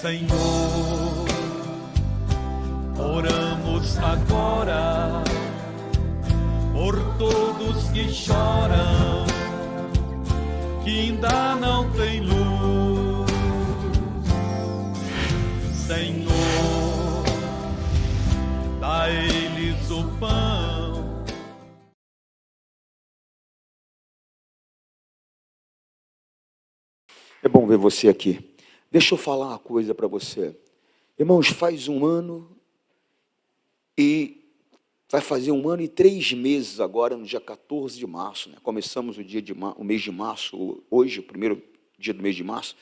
Senhor, oramos agora por todos que choram, que ainda não têm luz. Senhor, dá a eles o pão. É bom ver você aqui. Deixa eu falar uma coisa para você. Irmãos, faz um ano e vai fazer 1 ano e 3 meses agora, no dia 14 de março. Né? Começamos o mês de março, hoje, o primeiro dia do mês de março.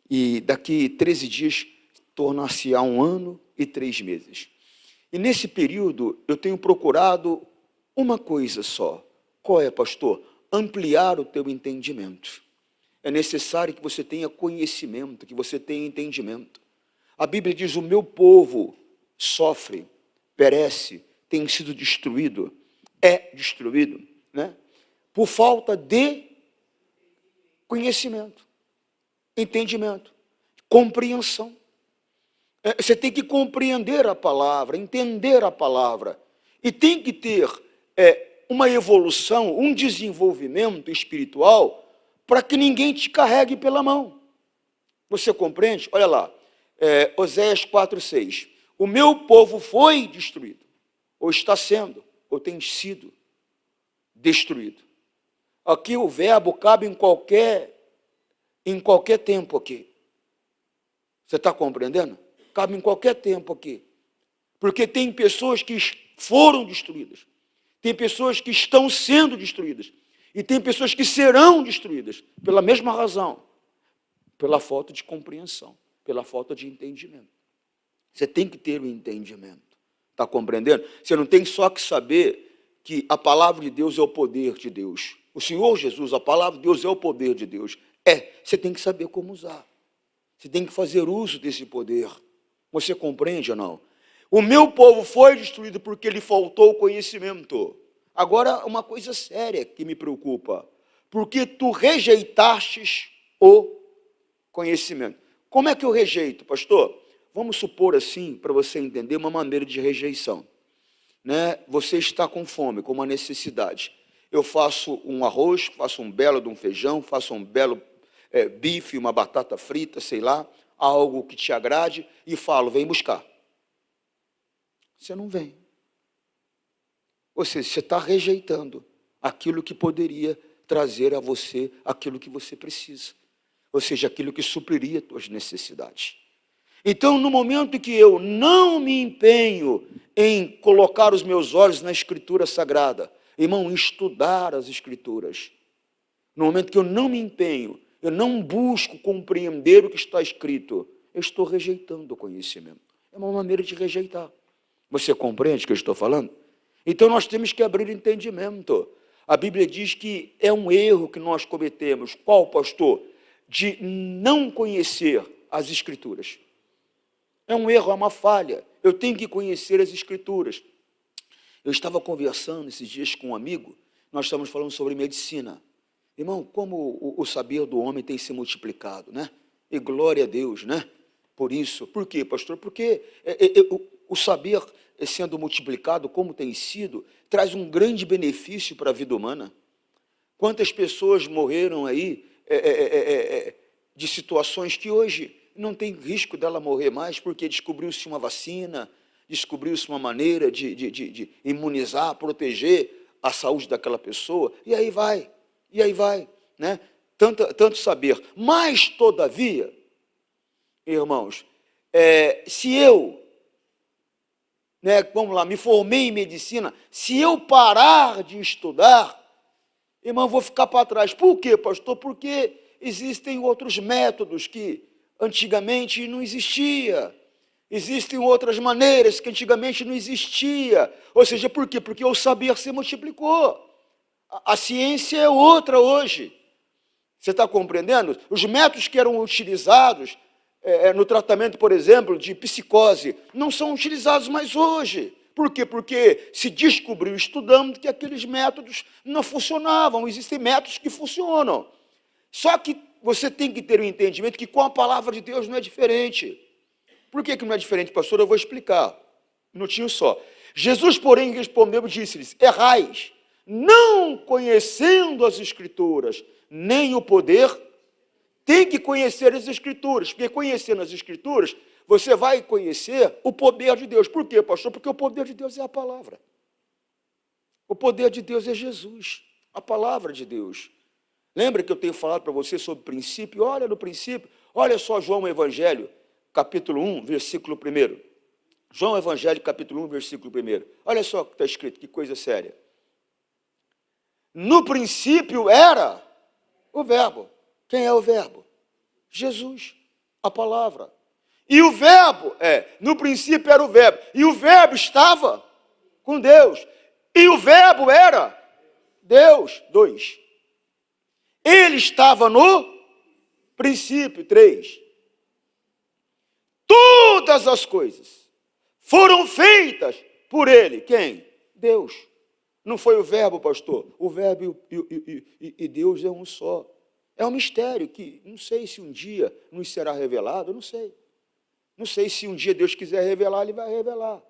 E daqui 13 dias tornar-se-á 1 ano e 3 meses. E nesse período eu tenho procurado uma coisa só. Qual é, pastor? Ampliar o teu entendimento. É necessário que você tenha conhecimento, que você tenha entendimento. A Bíblia diz: o meu povo sofre, perece, tem sido destruído, né? Por falta de conhecimento, entendimento, compreensão. Você tem que compreender a palavra, entender a palavra, e tem que ter uma evolução, um desenvolvimento espiritual, para que ninguém te carregue pela mão. Você compreende? Olha lá, Oséias 4:6. O meu povo foi destruído, ou está sendo, ou tem sido destruído. Aqui o verbo cabe em qualquer tempo aqui. Você está compreendendo? Cabe em qualquer tempo aqui. Porque tem pessoas que foram destruídas, tem pessoas que estão sendo destruídas, e tem pessoas que serão destruídas pela mesma razão, pela falta de compreensão, pela falta de entendimento. Você tem que ter o entendimento. Está compreendendo? Você não tem só que saber que a palavra de Deus é o poder de Deus. O Senhor Jesus, a palavra de Deus é o poder de Deus. Você tem que saber como usar. Você tem que fazer uso desse poder. Você compreende ou não? O meu povo foi destruído porque lhe faltou conhecimento. Agora, uma coisa séria que me preocupa, porque tu rejeitastes o conhecimento. Como é que eu rejeito, pastor? Vamos supor assim, para você entender, uma maneira de rejeição. Né? Você está com fome, com uma necessidade. Eu faço um arroz, faço um belo de um feijão, faço um belo bife, uma batata frita, sei lá, algo que te agrade, e falo: vem buscar. Você não vem. Ou seja, você está rejeitando aquilo que poderia trazer a você aquilo que você precisa. Ou seja, aquilo que supriria as tuas necessidades. Então, no momento que eu não me empenho em colocar os meus olhos na Escritura Sagrada, irmão, em estudar as Escrituras, no momento que eu não me empenho, eu não busco compreender o que está escrito, eu estou rejeitando o conhecimento. É uma maneira de rejeitar. Você compreende o que eu estou falando? Então, nós temos que abrir entendimento. A Bíblia diz que é um erro que nós cometemos. Qual, pastor? De não conhecer as Escrituras. É um erro, é uma falha. Eu tenho que conhecer as Escrituras. Eu estava conversando esses dias com um amigo, nós estávamos falando sobre medicina. Irmão, como o saber do homem tem se multiplicado, né? E glória a Deus, né? Por isso. Por quê, pastor? Porque o saber sendo multiplicado, como tem sido, traz um grande benefício para a vida humana. Quantas pessoas morreram aí de situações que hoje não tem risco dela morrer mais, porque descobriu-se uma vacina, descobriu-se uma maneira de imunizar, proteger a saúde daquela pessoa, e aí vai, né? Tanto saber. Mas, todavia, irmãos, se eu, né, vamos lá, me formei em medicina, se eu parar de estudar, irmão, vou ficar para trás. Por quê, pastor? Porque existem outros métodos que antigamente não existia. Existem outras maneiras que antigamente não existia. Ou seja, por quê? Porque o saber se multiplicou. A ciência é outra hoje. Você está compreendendo? Os métodos que eram utilizados no tratamento, por exemplo, de psicose, não são utilizados mais hoje. Por quê? Porque se descobriu, estudando, que aqueles métodos não funcionavam. Existem métodos que funcionam. Só que você tem que ter um entendimento que com a palavra de Deus não é diferente. Por que não é diferente, pastor? Eu vou explicar. Um minutinho só. Jesus, porém, respondeu e disse-lhes: errais, não conhecendo as Escrituras, nem o poder. Tem que conhecer as Escrituras, porque conhecendo as Escrituras, você vai conhecer o poder de Deus. Por quê, pastor? Porque o poder de Deus é a palavra. O poder de Deus é Jesus, a palavra de Deus. Lembra que eu tenho falado para você sobre o princípio? Olha no princípio, olha só João Evangelho, capítulo 1, versículo 1. João Evangelho, capítulo 1, versículo 1. Olha só o que está escrito, que coisa séria. No princípio era o verbo. Quem é o verbo? Jesus, a palavra. E o verbo, no princípio era o verbo. E o verbo estava com Deus. E o verbo era Deus. 2. Ele estava no princípio. 3. Todas as coisas foram feitas por ele. Quem? Deus. Não foi o verbo, pastor. O verbo e Deus é um só. É um mistério que não sei se um dia nos será revelado, não sei. Não sei se um dia Deus quiser revelar, Ele vai revelar.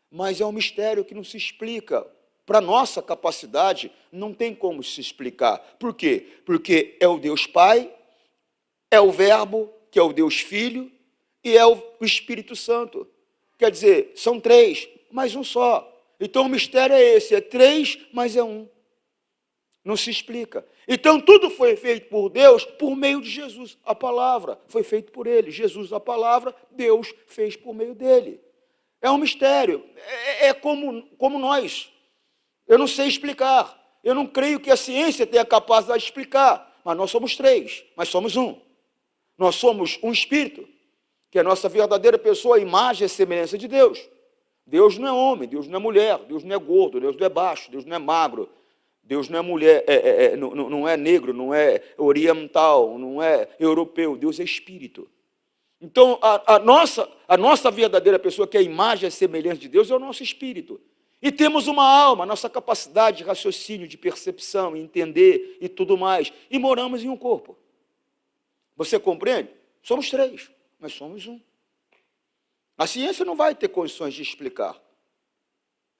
Mas é um mistério que não se explica. Para nossa capacidade, não tem como se explicar. Por quê? Porque é o Deus Pai, é o Verbo, que é o Deus Filho, e é o Espírito Santo. Quer dizer, são 3, mas um só. Então o mistério é esse, é 3, mas é um. Não se explica. Então tudo foi feito por Deus por meio de Jesus. A palavra foi feita por Ele. Jesus, a palavra, Deus fez por meio dele. É um mistério. É como nós. Eu não sei explicar. Eu não creio que a ciência tenha capacidade de explicar. Mas nós somos 3, mas somos um. Nós somos um Espírito, que é a nossa verdadeira pessoa, a imagem e semelhança de Deus. Deus não é homem, Deus não é mulher, Deus não é gordo, Deus não é baixo, Deus não é magro. Deus não é mulher, não é negro, não é oriental, não é europeu. Deus é Espírito. Então, a nossa verdadeira pessoa, que é a imagem e a semelhança de Deus, é o nosso Espírito. E temos uma alma, nossa capacidade de raciocínio, de percepção, entender e tudo mais. E moramos em um corpo. Você compreende? Somos 3, mas somos um. A ciência não vai ter condições de explicar.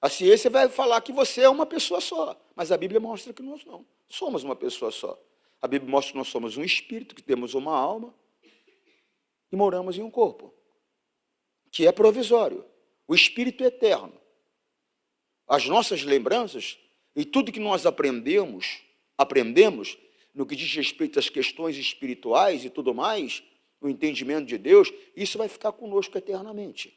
A ciência vai falar que você é uma pessoa só, mas a Bíblia mostra que nós não somos uma pessoa só. A Bíblia mostra que nós somos um espírito, que temos uma alma e moramos em um corpo, que é provisório. O espírito é eterno. As nossas lembranças e tudo que nós aprendemos no que diz respeito às questões espirituais e tudo mais, o entendimento de Deus, isso vai ficar conosco eternamente.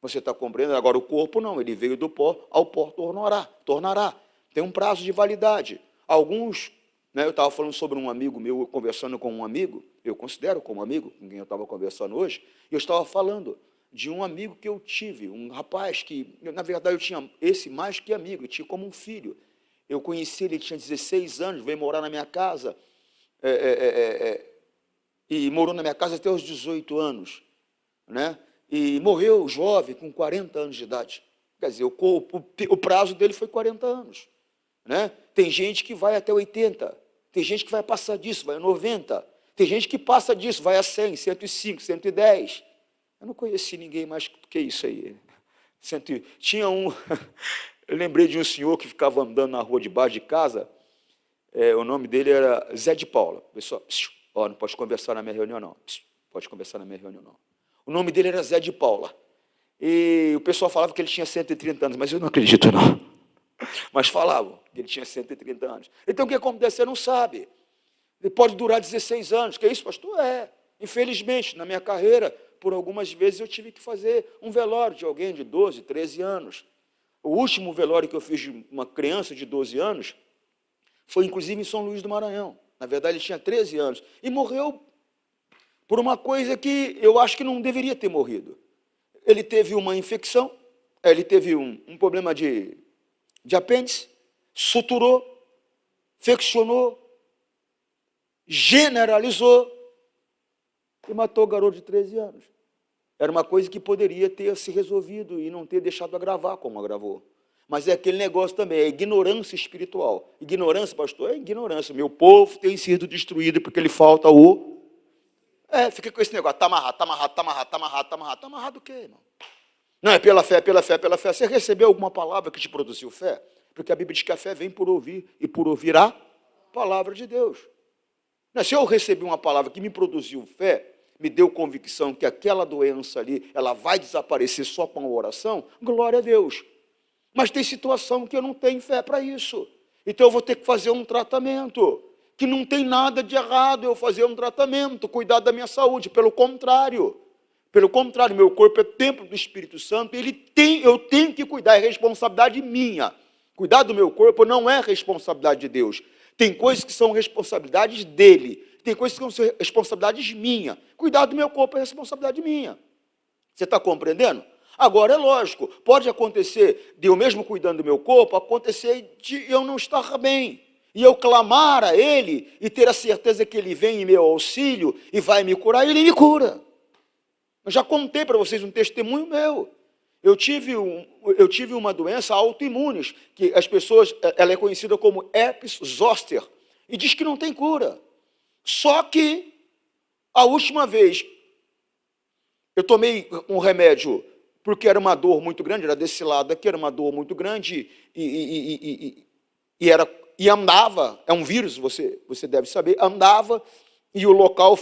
Você está compreendendo? Agora o corpo não, ele veio do pó, ao pó tornará. Tem um prazo de validade. Alguns, eu estava falando sobre um amigo meu, conversando com um amigo, eu considero como amigo, com quem eu estava conversando hoje, e eu estava falando de um amigo que eu tive, um rapaz que, na verdade, eu tinha esse mais que amigo, eu tinha como um filho. Eu conheci ele, tinha 16 anos, veio morar na minha casa, e morou na minha casa até os 18 anos, e morreu jovem, com 40 anos de idade. Quer dizer, o prazo dele foi 40 anos. Tem gente que vai até 80, tem gente que vai passar disso, vai a 90, tem gente que passa disso, vai a 100, 105, 110. Eu não conheci ninguém mais do que isso aí. Tinha um, eu lembrei de um senhor que ficava andando na rua debaixo de casa, o nome dele era Zé de Paula. Pessoal, não pode conversar na minha reunião, não. Pode conversar na minha reunião, não. O nome dele era Zé de Paula. E o pessoal falava que ele tinha 130 anos, mas eu não acredito, não. Mas falavam que ele tinha 130 anos. Então, o que acontece? Você não sabe. Ele pode durar 16 anos. Que é isso, pastor? Infelizmente, na minha carreira, por algumas vezes eu tive que fazer um velório de alguém de 12, 13 anos. O último velório que eu fiz de uma criança de 12 anos foi, inclusive, em São Luís do Maranhão. Na verdade, ele tinha 13 anos. E morreu por uma coisa que eu acho que não deveria ter morrido. Ele teve uma infecção, ele teve um problema de apêndice, suturou, infeccionou, generalizou e matou o garoto de 13 anos. Era uma coisa que poderia ter se resolvido e não ter deixado agravar como agravou. Mas é aquele negócio também, é ignorância espiritual. Ignorância, pastor, é ignorância. Meu povo tem sido destruído porque lhe falta o Fica com esse negócio, está amarrado, está amarrado, está amarrado, está amarrado, está amarrado. Está amarrado o quê, irmão? Não, é pela fé, pela fé, pela fé. Você recebeu alguma palavra que te produziu fé? Porque a Bíblia diz que a fé vem por ouvir, e por ouvir a palavra de Deus. Se eu recebi uma palavra que me produziu fé, me deu convicção que aquela doença ali, ela vai desaparecer só com a oração, glória a Deus. Mas tem situação que eu não tenho fé para isso. Então eu vou ter que fazer um tratamento, que não tem nada de errado eu fazer um tratamento, cuidar da minha saúde, pelo contrário, meu corpo é templo do Espírito Santo, eu tenho que cuidar, é responsabilidade minha. Cuidar do meu corpo não é responsabilidade de Deus. Tem coisas que são responsabilidades dele, tem coisas que são responsabilidades minha. Cuidar do meu corpo é responsabilidade minha. Você está compreendendo? Agora, é lógico, pode acontecer de eu mesmo cuidando do meu corpo, acontecer de eu não estar bem, e eu clamar a ele, e ter a certeza que ele vem em meu auxílio, e vai me curar, e ele me cura. Eu já contei para vocês um testemunho meu. Eu tive uma doença autoimune, que as pessoas, ela é conhecida como herpes zoster, e diz que não tem cura. Só que, a última vez, eu tomei um remédio, porque era uma dor muito grande, era desse lado aqui, era uma dor muito grande, e andava, é um vírus, você deve saber, andava, e o local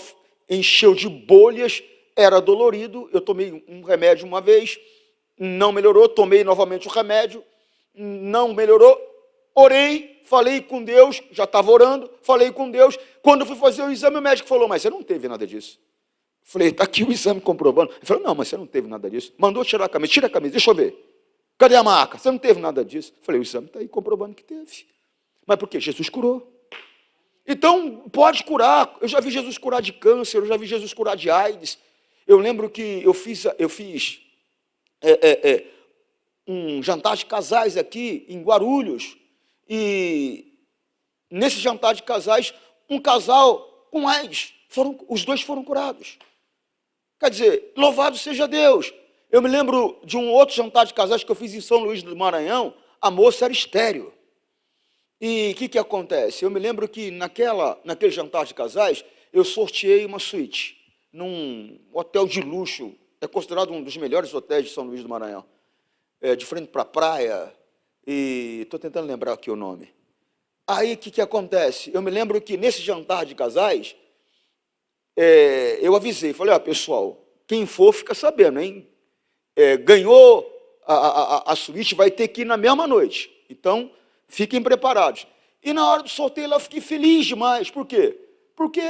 encheu de bolhas, era dolorido, eu tomei um remédio uma vez, não melhorou, tomei novamente o remédio, não melhorou, orei, falei com Deus, já estava orando, falei com Deus, quando eu fui fazer o exame, o médico falou, mas você não teve nada disso. Falei, está aqui o exame comprovando. Ele falou, não, mas você não teve nada disso. Mandou tirar a camisa, tira a camisa, deixa eu ver. Cadê a marca? Você não teve nada disso. Falei, o exame está aí comprovando que teve. Mas por quê? Jesus curou. Então, pode curar. Eu já vi Jesus curar de câncer, eu já vi Jesus curar de AIDS. Eu lembro que eu fiz um jantar de casais aqui em Guarulhos, e nesse jantar de casais, um casal com AIDS, os dois foram curados. Quer dizer, louvado seja Deus. Eu me lembro de um outro jantar de casais que eu fiz em São Luís do Maranhão, a moça era estéril. E o que acontece? Eu me lembro que naquele jantar de casais, eu sorteei uma suíte num hotel de luxo, é considerado um dos melhores hotéis de São Luís do Maranhão, de frente para a praia, e estou tentando lembrar aqui o nome. Aí, o que acontece? Eu me lembro que nesse jantar de casais, eu avisei, falei, pessoal, quem for fica sabendo, hein? Ganhou a suíte, vai ter que ir na mesma noite. Então, fiquem preparados. E na hora do sorteio, eu fiquei feliz demais. Por quê? Porque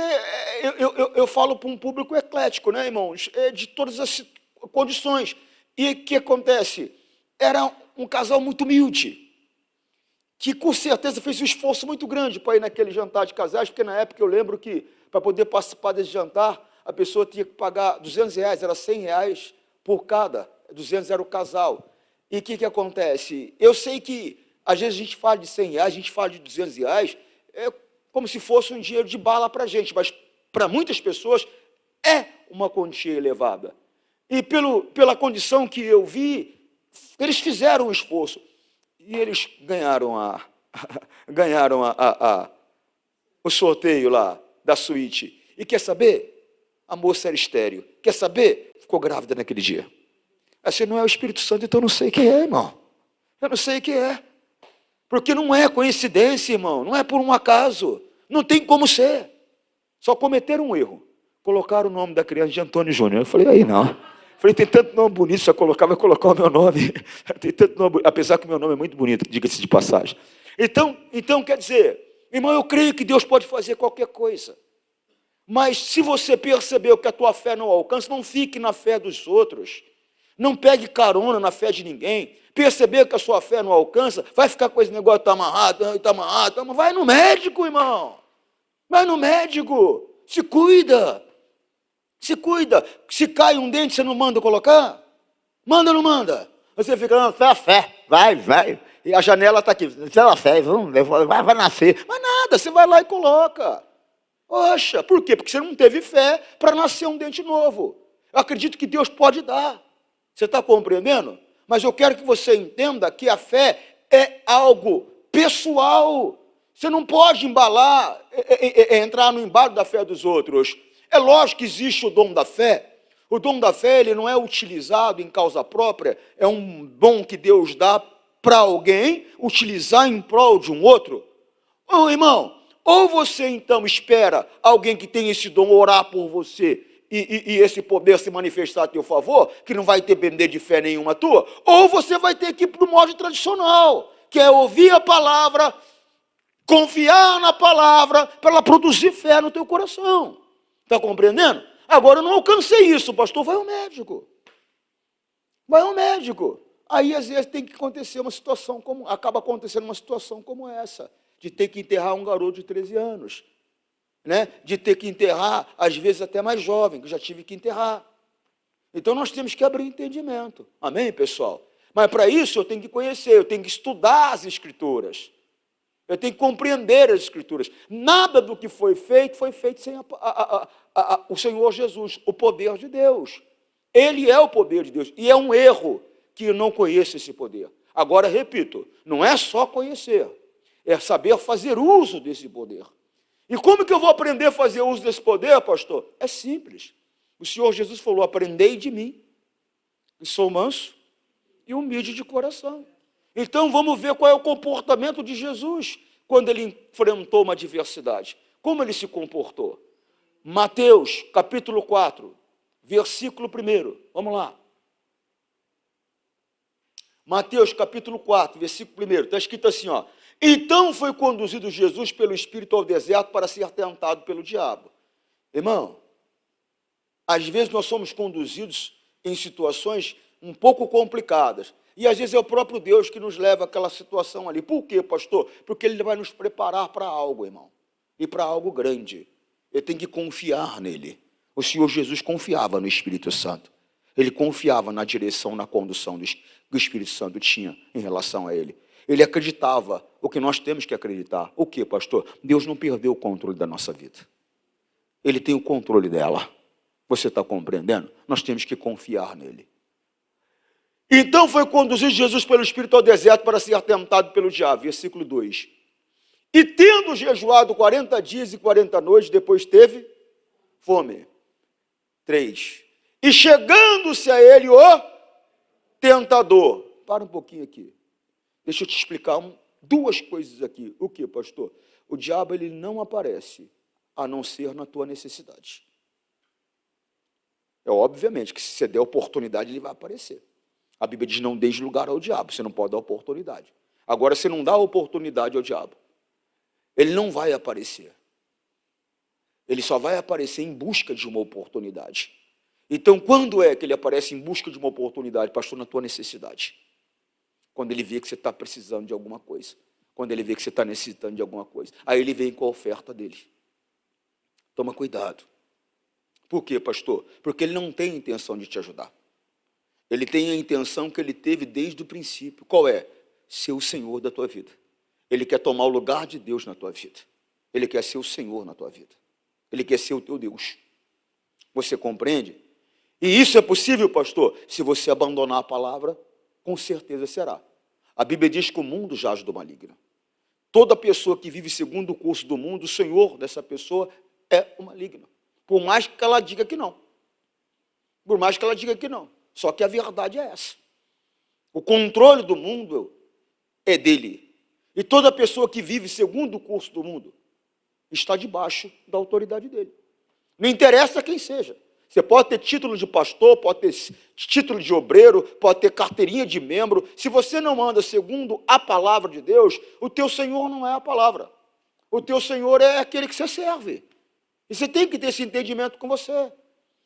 eu falo para um público eclético, né, irmãos? De todas as condições. E o que acontece? Era um casal muito humilde, que com certeza fez um esforço muito grande para ir naquele jantar de casais, porque na época eu lembro que, para poder participar desse jantar, a pessoa tinha que pagar R$200, era R$100 por cada, 200 era o casal. E o que acontece? Eu sei que, às vezes, a gente fala de R$100, a gente fala de R$200, é como se fosse um dinheiro de bala para a gente, mas para muitas pessoas é uma quantia elevada. E pela condição que eu vi, eles fizeram um esforço, e eles ganharam o sorteio lá da suíte. E quer saber? A moça era estéril. Quer saber? Ficou grávida naquele dia. Assim, não é o Espírito Santo, então eu não sei quem é, irmão. Eu não sei quem é. Porque não é coincidência, irmão. Não é por um acaso. Não tem como ser. Só cometeram um erro. Colocaram o nome da criança de Antônio Júnior. Eu falei, aí não. Falei, tem tanto nome bonito, só vai colocar o meu nome. Tem tanto nome, apesar que o meu nome é muito bonito, diga-se de passagem. Então, quer dizer, irmão, eu creio que Deus pode fazer qualquer coisa. Mas se você percebeu que a tua fé não alcança, não fique na fé dos outros. Não pegue carona na fé de ninguém. Percebeu que a sua fé não alcança, vai ficar com esse negócio, está amarrado. Vai no médico, irmão. Vai no médico. Se cuida. Se cuida. Se cai um dente, você não manda colocar? Manda ou não manda? Você fica, não, fé, vai. E a janela está aqui. Fé, vai nascer. Mas nada, você vai lá e coloca. Poxa, por quê? Porque você não teve fé para nascer um dente novo. Eu acredito que Deus pode dar. Você está compreendendo? Mas eu quero que você entenda que a fé é algo pessoal. Você não pode entrar no embalo da fé dos outros. É lógico que existe o dom da fé. O dom da fé, ele não é utilizado em causa própria, é um dom que Deus dá para alguém utilizar em prol de um outro. Ô, irmão, ou você então espera alguém que tem esse dom orar por você e esse poder se manifestar a teu favor, que não vai depender de fé nenhuma tua, ou você vai ter que ir para o modo tradicional, que é ouvir a palavra, confiar na palavra, para ela produzir fé no teu coração. Está compreendendo? Agora eu não alcancei isso, pastor, vai ao médico. Vai ao médico. Aí às vezes tem que acontecer uma situação como, acaba acontecendo uma situação como essa, de ter que enterrar um garoto de 13 anos, né? De ter que enterrar, às vezes até mais jovem, que eu já tive que enterrar. Então nós temos que abrir entendimento. Amém, pessoal? Mas para isso eu tenho que conhecer, eu tenho que estudar as Escrituras. Eu tenho que compreender as Escrituras. Nada do que foi feito sem o Senhor Jesus, o poder de Deus. Ele é o poder de Deus. E é um erro que eu não conheça esse poder. Agora, repito, não é só conhecer, é saber fazer uso desse poder. E como que eu vou aprender a fazer uso desse poder, pastor? É simples. O Senhor Jesus falou, aprendei de mim, que sou manso e humilde de coração. Então, vamos ver qual é o comportamento de Jesus quando ele enfrentou uma adversidade. Como ele se comportou? Mateus, capítulo 4, versículo 1. Vamos lá. Mateus, capítulo 4, versículo 1. Está escrito assim, ó. Então foi conduzido Jesus pelo Espírito ao deserto para ser tentado pelo diabo. Irmão, às vezes nós somos conduzidos em situações um pouco complicadas. E às vezes é o próprio Deus que nos leva àquela situação ali. Por quê, pastor? Porque Ele vai nos preparar para algo, irmão. E para algo grande. Eu tenho que confiar nele. O Senhor Jesus confiava no Espírito Santo. Ele confiava na direção, na condução que o Espírito Santo tinha em relação a ele. Ele acreditava o que nós temos que acreditar. O quê, pastor? Deus não perdeu o controle da nossa vida. Ele tem o controle dela. Você está compreendendo? Nós temos que confiar nele. Então foi conduzido Jesus pelo Espírito ao deserto para ser tentado pelo diabo. Versículo 2. E tendo jejuado 40 dias e 40 noites, depois teve fome. 3. E chegando-se a ele o tentador. Para um pouquinho aqui. Deixa eu te explicar duas coisas aqui. O que, pastor? O diabo ele não aparece, a não ser na tua necessidade. É obviamente que se você der oportunidade, ele vai aparecer. A Bíblia diz, não deixe lugar ao diabo, você não pode dar oportunidade. Agora, se não dá oportunidade ao diabo, ele não vai aparecer. Ele só vai aparecer em busca de uma oportunidade. Então, quando é que ele aparece em busca de uma oportunidade, pastor, na tua necessidade? Quando ele vê que você está precisando de alguma coisa. Quando ele vê que você está necessitando de alguma coisa. Aí ele vem com a oferta dele. Toma cuidado. Por quê, pastor? Porque ele não tem intenção de te ajudar. Ele tem a intenção que ele teve desde o princípio. Qual é? Ser o Senhor da tua vida. Ele quer tomar o lugar de Deus na tua vida. Ele quer ser o Senhor na tua vida. Ele quer ser o teu Deus. Você compreende? E isso é possível, pastor? Se você abandonar a palavra, com certeza será. A Bíblia diz que o mundo jaz do maligno. Toda pessoa que vive segundo o curso do mundo, o Senhor dessa pessoa é o maligno. Por mais que ela diga que não. Por mais que ela diga que não. Só que a verdade é essa. O controle do mundo é dele. E toda pessoa que vive segundo o curso do mundo está debaixo da autoridade dele. Não interessa quem seja. Você pode ter título de pastor, pode ter título de obreiro, pode ter carteirinha de membro. Se você não anda segundo a palavra de Deus, o teu Senhor não é a palavra. O teu Senhor é aquele que você serve. E você tem que ter esse entendimento com você.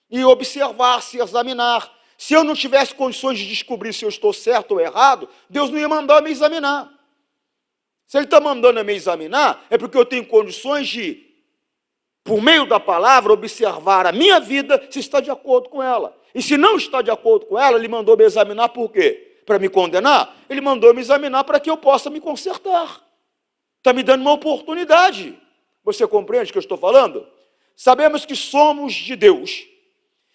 E observar, se examinar. Se eu não tivesse condições de descobrir se eu estou certo ou errado, Deus não ia mandar me examinar. Se Ele está mandando eu me examinar, é porque eu tenho condições de, por meio da palavra, observar a minha vida se está de acordo com ela. E se não está de acordo com ela, Ele mandou me examinar por quê? Para me condenar? Ele mandou me examinar para que eu possa me consertar. Está me dando uma oportunidade. Você compreende o que eu estou falando? Sabemos que somos de Deus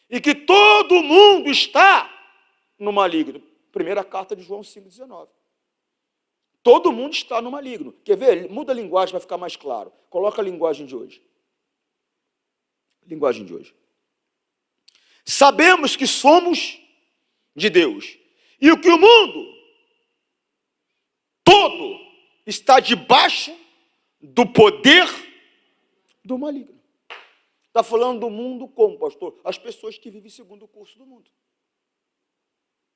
e que todo mundo está no maligno. Primeira carta de João 5,19. Todo mundo está no maligno. Quer ver? Muda a linguagem para ficar mais claro. Coloca a linguagem de hoje. Linguagem de hoje. Sabemos que somos de Deus. E o que o mundo todo está debaixo do poder do maligno. Está falando do mundo como, pastor? As pessoas que vivem segundo o curso do mundo.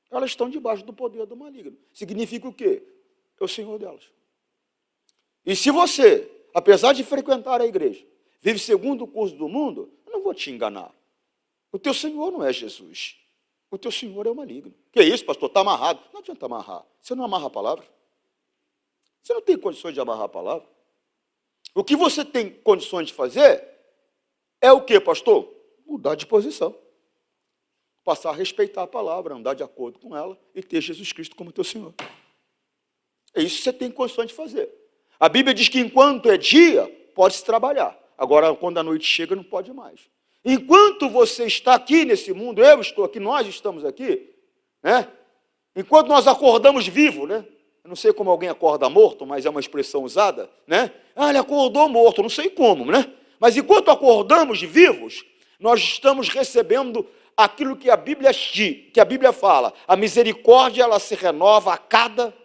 Elas estão debaixo do poder do maligno. Significa o quê? É o Senhor delas. E se você, apesar de frequentar a igreja, vive segundo o curso do mundo, eu não vou te enganar. O teu Senhor não é Jesus. O teu Senhor é o maligno. Que é isso, pastor? Está amarrado. Não adianta amarrar. Você não amarra a palavra. Você não tem condições de amarrar a palavra. O que você tem condições de fazer é o quê, pastor? Mudar de posição. Passar a respeitar a palavra, andar de acordo com ela e ter Jesus Cristo como teu Senhor. É isso que você tem condições de fazer. A Bíblia diz que enquanto é dia, pode-se trabalhar. Agora, quando a noite chega, não pode mais. Enquanto você está aqui nesse mundo, eu estou aqui, nós estamos aqui, né? Enquanto nós acordamos vivo, né? Eu não sei como alguém acorda morto, mas é uma expressão usada, né? Ah, ele acordou morto, não sei como, né? Mas enquanto acordamos vivos, nós estamos recebendo aquilo que a Bíblia fala. A misericórdia, ela se renova a cada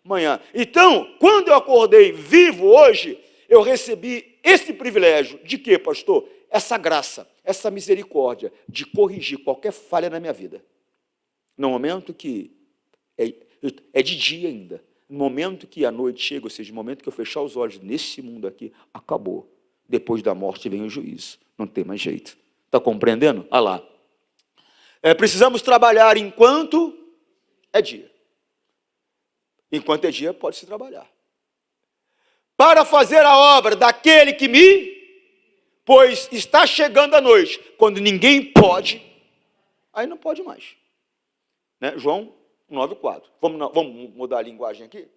manhã. Então, quando eu acordei vivo hoje, eu recebi esse privilégio de quê, pastor? Essa graça, essa misericórdia de corrigir qualquer falha na minha vida. No momento que é de dia ainda, no momento que a noite chega, ou seja, no momento que eu fechar os olhos nesse mundo aqui, acabou. Depois da morte vem o juízo. Não tem mais jeito. Está compreendendo? Olha lá. Precisamos trabalhar enquanto é dia. Enquanto é dia, pode-se trabalhar. Para fazer a obra daquele que me... Pois está chegando a noite, quando ninguém pode, aí não pode mais. Né? João 9,4. Vamos mudar a linguagem aqui?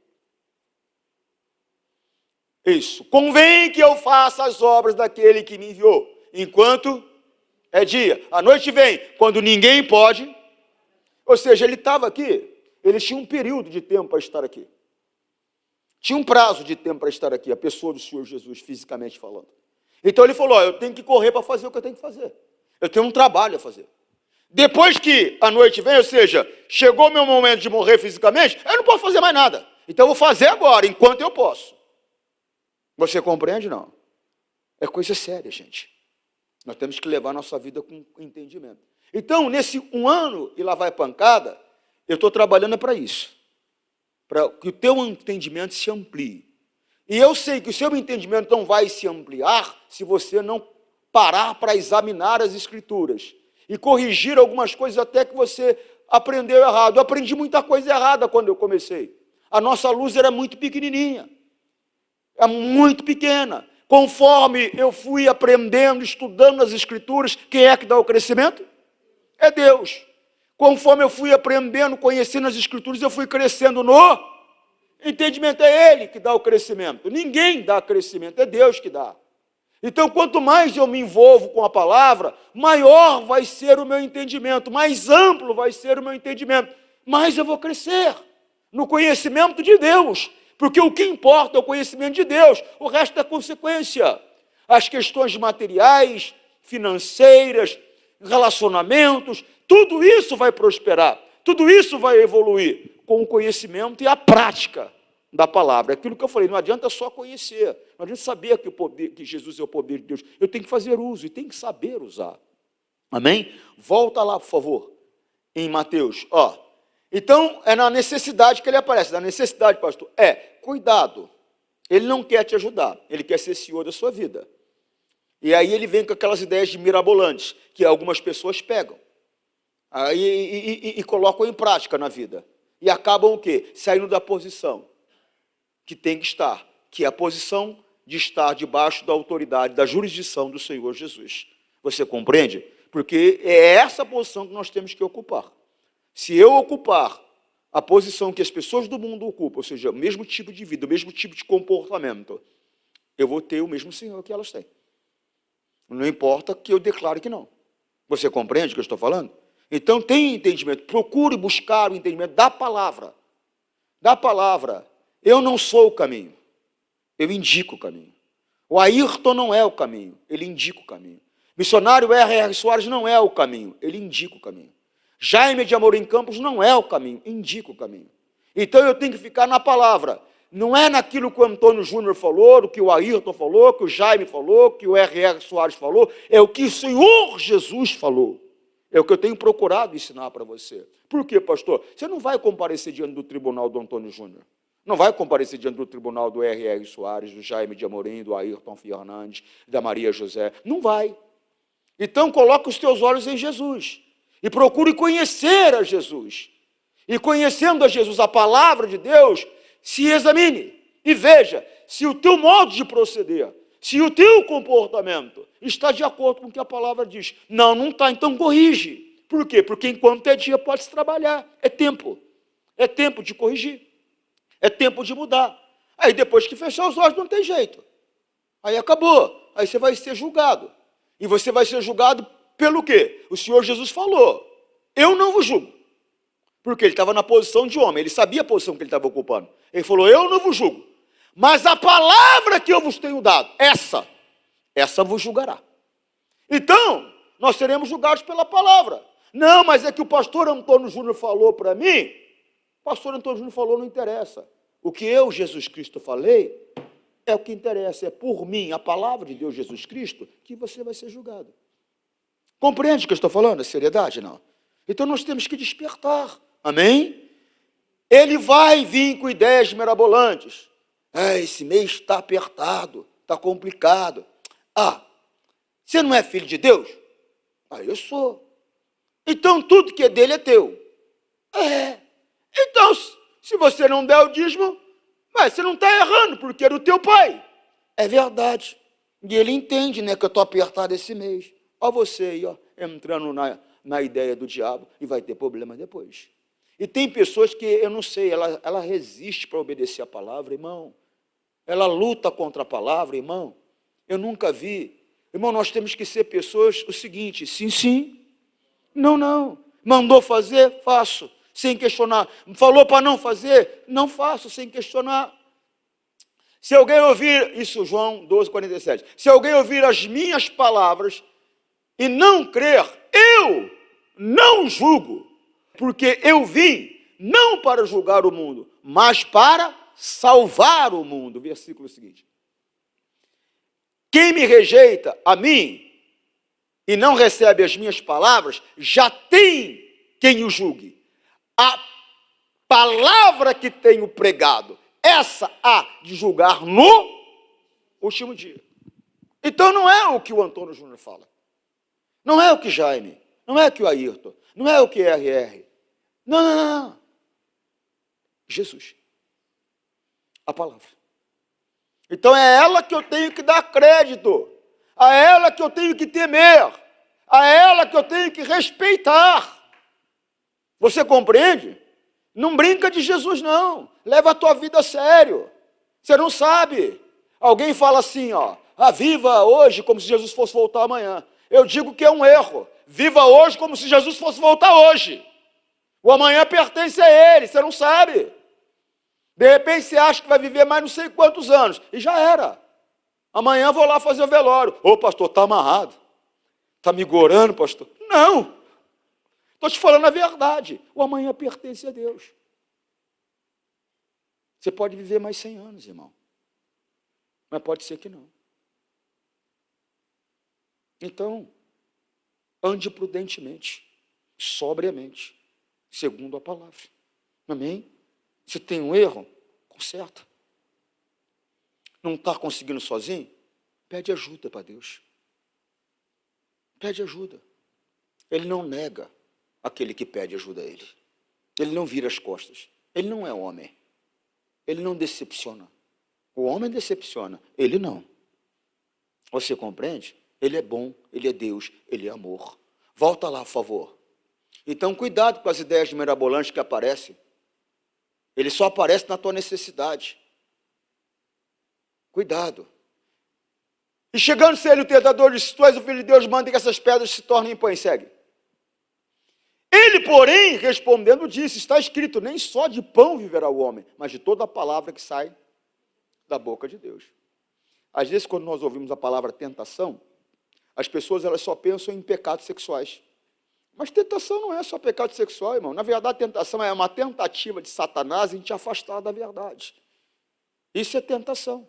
Isso. Convém que eu faça as obras daquele que me enviou, enquanto é dia. A noite vem, quando ninguém pode. Ou seja, ele estava aqui, ele tinha um período de tempo para estar aqui. Tinha um prazo de tempo para estar aqui, a pessoa do Senhor Jesus, fisicamente falando. Então ele falou, eu tenho que correr para fazer o que eu tenho que fazer. Eu tenho um trabalho a fazer. Depois que a noite vem, ou seja, chegou o meu momento de morrer fisicamente, eu não posso fazer mais nada. Então eu vou fazer agora, enquanto eu posso. Você compreende, não? É coisa séria, gente. Nós temos que levar a nossa vida com entendimento. Então, nesse 1 ano e lá vai pancada, eu estou trabalhando para isso. Para que o teu entendimento se amplie. E eu sei que o seu entendimento não vai se ampliar se você não parar para examinar as Escrituras e corrigir algumas coisas até que você aprendeu errado. Eu aprendi muita coisa errada quando eu comecei. A nossa luz era muito pequenininha, é muito pequena. Conforme eu fui aprendendo, estudando as Escrituras, quem é que dá o crescimento? É Deus. Conforme eu fui aprendendo, conhecendo as Escrituras, eu fui crescendo no entendimento. É Ele que dá o crescimento. Ninguém dá crescimento, é Deus que dá. Então, quanto mais eu me envolvo com a palavra, maior vai ser o meu entendimento, mais amplo vai ser o meu entendimento, mais eu vou crescer no conhecimento de Deus, porque o que importa é o conhecimento de Deus, o resto é consequência. As questões materiais, financeiras, relacionamentos, tudo isso vai prosperar, tudo isso vai evoluir com o conhecimento e a prática da palavra. Aquilo que eu falei, não adianta só conhecer, não adianta saber que Jesus é o poder de Deus. Eu tenho que fazer uso e tenho que saber usar. Amém? Volta lá, por favor, em Mateus. Então, é na necessidade que ele aparece. Na necessidade, pastor, cuidado. Ele não quer te ajudar, ele quer ser senhor da sua vida. E aí ele vem com aquelas ideias de mirabolantes, que algumas pessoas pegam e colocam em prática na vida. E acabam o quê? Saindo da posição que tem que estar, que é a posição de estar debaixo da autoridade, da jurisdição do Senhor Jesus. Você compreende? Porque é essa posição que nós temos que ocupar. Se eu ocupar a posição que as pessoas do mundo ocupam, ou seja, o mesmo tipo de vida, o mesmo tipo de comportamento, eu vou ter o mesmo Senhor que elas têm. Não importa que eu declare que não. Você compreende o que eu estou falando? Então, tem entendimento. Procure buscar o entendimento da palavra. Da palavra. Eu não sou o caminho. Eu indico o caminho. O Ayrton não é o caminho. Ele indica o caminho. Missionário R.R. Soares não é o caminho, ele indica o caminho. Jaime de Amorim Campos não é o caminho, indica o caminho. Então eu tenho que ficar na palavra. Não é naquilo que o Antônio Júnior falou, o que o Ayrton falou, que o Jaime falou, que o R.R. Soares falou, é o que o Senhor Jesus falou. É o que eu tenho procurado ensinar para você. Por quê, pastor? Você não vai comparecer diante do tribunal do Antônio Júnior. Não vai comparecer diante do tribunal do R.R. Soares, do Jaime de Amorim, do Ayrton Fernandes, da Maria José. Não vai. Então, coloque os teus olhos em Jesus. E procure conhecer a Jesus. E conhecendo a Jesus, a palavra de Deus, se examine e veja se o teu modo de proceder, se o teu comportamento está de acordo com o que a palavra diz. Não, não está, então corrige. Por quê? Porque enquanto é dia pode-se trabalhar. É tempo de corrigir. É tempo de mudar. Aí depois que fechar os olhos não tem jeito. Aí acabou. Aí você vai ser julgado. E você vai ser julgado pelo quê? O Senhor Jesus falou, eu não vos julgo. Porque ele estava na posição de homem, ele sabia a posição que ele estava ocupando. Ele falou, eu não vos julgo. Mas a palavra que eu vos tenho dado, essa vos julgará. Então, nós seremos julgados pela palavra. Não, mas é que o pastor Antônio Júnior falou para mim. O pastor Antônio Júnior falou, não interessa. O que eu, Jesus Cristo, falei, é o que interessa. É por mim, a palavra de Deus, Jesus Cristo, que você vai ser julgado. Compreende o que eu estou falando? É seriedade, não? Então, nós temos que despertar. Amém? Ele vai vir com ideias mirabolantes. Esse mês está apertado, está complicado. Você não é filho de Deus? Eu sou. Então, tudo que é dele é teu. Então, se você não der o dízimo, você não está errando, porque é do teu pai. É verdade. E ele entende, né, que eu estou apertado esse mês. Olha você aí, entrando na ideia do diabo, e vai ter problema depois. E tem pessoas que, eu não sei, ela resiste para obedecer a palavra, irmão. Ela luta contra a palavra, irmão. Eu nunca vi. Irmão, nós temos que ser pessoas, o seguinte, sim, sim, não, não. Mandou fazer, faço, sem questionar. Falou para não fazer, não faço, sem questionar. Se alguém ouvir, isso João 12:47, se alguém ouvir as minhas palavras e não crer, eu não julgo, porque eu vim não para julgar o mundo, mas para salvar o mundo. Versículo seguinte. Quem me rejeita a mim e não recebe as minhas palavras, já tem quem o julgue. A palavra que tenho pregado, essa há de julgar no último dia. Então não é o que o Antônio Júnior fala. Não é o que Jaime, não é o que o Ayrton, não é o que R.R. Não. Jesus. A palavra. Então é ela que eu tenho que dar crédito, a ela que eu tenho que temer, a ela que eu tenho que respeitar. Você compreende? Não brinca de Jesus, não. Leva a tua vida a sério. Você não sabe. Alguém fala assim, viva hoje como se Jesus fosse voltar amanhã. Eu digo que é um erro. Viva hoje como se Jesus fosse voltar hoje. O amanhã pertence a ele, você não sabe. De repente você acha que vai viver mais não sei quantos anos. E já era. Amanhã vou lá fazer o velório. Ô pastor, está amarrado. Está me gorando, pastor? Não. Estou te falando a verdade. O amanhã pertence a Deus. Você pode viver mais 100 anos, irmão. Mas pode ser que não. Então, ande prudentemente, sobriamente, segundo a palavra. Amém? Se tem um erro, conserta. Não está conseguindo sozinho? Pede ajuda para Deus. Pede ajuda. Ele não nega aquele que pede ajuda a ele. Ele não vira as costas. Ele não é homem. Ele não decepciona. O homem decepciona, ele não. Você compreende? Ele é bom, ele é Deus, ele é amor. Volta lá, por favor. Então, cuidado com as ideias mirabolantes que aparecem. Ele só aparece na tua necessidade. Cuidado. E chegando-se ele, o tentador disse, tu és o filho de Deus, manda que essas pedras se tornem pães. Segue. Ele, porém, respondendo, disse, está escrito, nem só de pão viverá o homem, mas de toda a palavra que sai da boca de Deus. Às vezes, quando nós ouvimos a palavra tentação, As pessoas elas só pensam em pecados sexuais. Mas tentação não é só pecado sexual, irmão. Na verdade, tentação é uma tentativa de Satanás em te afastar da verdade. Isso é tentação,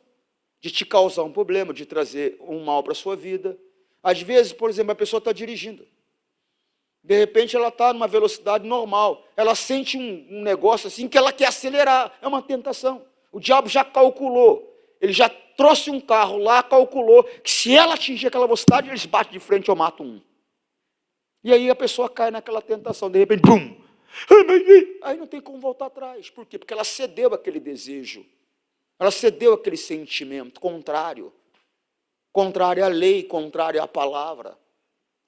de te causar um problema, de trazer um mal para a sua vida. Às vezes, por exemplo, a pessoa está dirigindo. De repente, ela está numa velocidade normal. Ela sente um negócio assim que ela quer acelerar. É uma tentação. O diabo já calculou. Ele já trouxe um carro lá, calculou que se ela atingir aquela velocidade, eles batem de frente ou matam um. E aí a pessoa cai naquela tentação. De repente, bum! Aí não tem como voltar atrás. Por quê? Porque ela cedeu aquele desejo. Ela cedeu aquele sentimento contrário. Contrário à lei, contrário à palavra.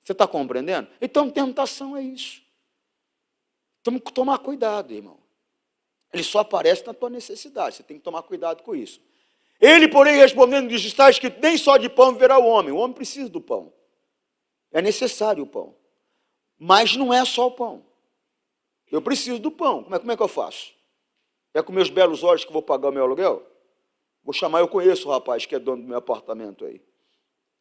Você está compreendendo? Então, tentação é isso. Temos que tomar cuidado, irmão. Ele só aparece na tua necessidade. Você tem que tomar cuidado com isso. Ele, porém, respondendo, diz, está escrito, nem só de pão viverá o homem. O homem precisa do pão. É necessário o pão. Mas não é só o pão. Eu preciso do pão. Como é que eu faço? É com meus belos olhos que vou pagar o meu aluguel? Vou chamar, eu conheço o rapaz que é dono do meu apartamento aí.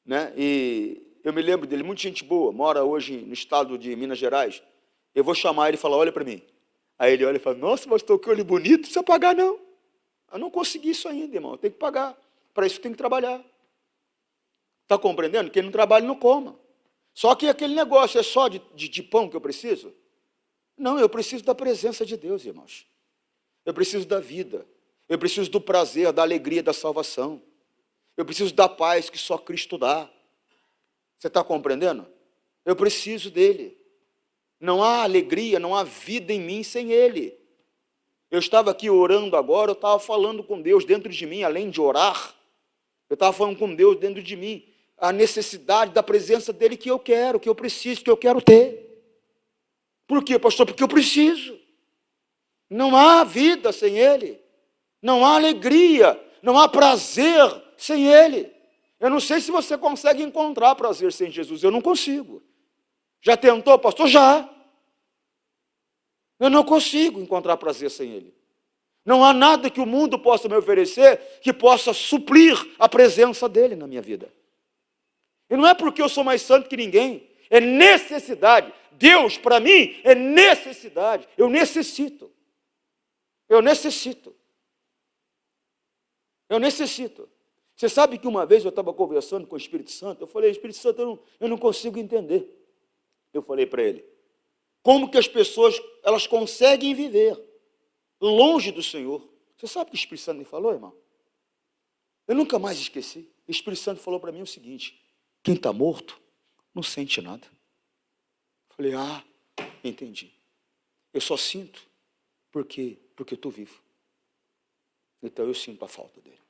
Né? E eu me lembro dele, muita gente boa, mora hoje no estado de Minas Gerais. Eu vou chamar ele e falar, olha para mim. Aí ele olha e fala, nossa, mas estou com o olho bonito, não precisa pagar não. Eu não consegui isso ainda, irmão, eu tenho que pagar. Para isso tem que trabalhar. Está compreendendo? Quem não trabalha não coma. Só que aquele negócio é só de pão que eu preciso? Não, eu preciso da presença de Deus, irmãos. Eu preciso da vida. Eu preciso do prazer, da alegria, da salvação. Eu preciso da paz que só Cristo dá. Você está compreendendo? Eu preciso dele. Não há alegria, não há vida em mim sem ele. Eu estava aqui orando agora, eu estava falando com Deus dentro de mim, além de orar. Eu estava falando com Deus dentro de mim. A necessidade da presença dele que eu quero, que eu preciso, que eu quero ter. Por quê, pastor? Porque eu preciso. Não há vida sem ele. Não há alegria, não há prazer sem ele. Eu não sei se você consegue encontrar prazer sem Jesus. Eu não consigo. Já tentou, pastor? Já. Eu não consigo encontrar prazer sem ele. Não há nada que o mundo possa me oferecer que possa suprir a presença dele na minha vida. E não é porque eu sou mais santo que ninguém. É necessidade. Deus, para mim, é necessidade. Eu necessito. Eu necessito. Eu necessito. Você sabe que uma vez eu estava conversando com o Espírito Santo, eu falei, Espírito Santo, eu não consigo entender. Eu falei para ele, como que as pessoas, elas conseguem viver longe do Senhor? Você sabe o que o Espírito Santo me falou, irmão? Eu nunca mais esqueci. O Espírito Santo falou para mim o seguinte, quem está morto não sente nada. Eu falei, entendi. Eu só sinto porque eu estou vivo. Então eu sinto a falta dele.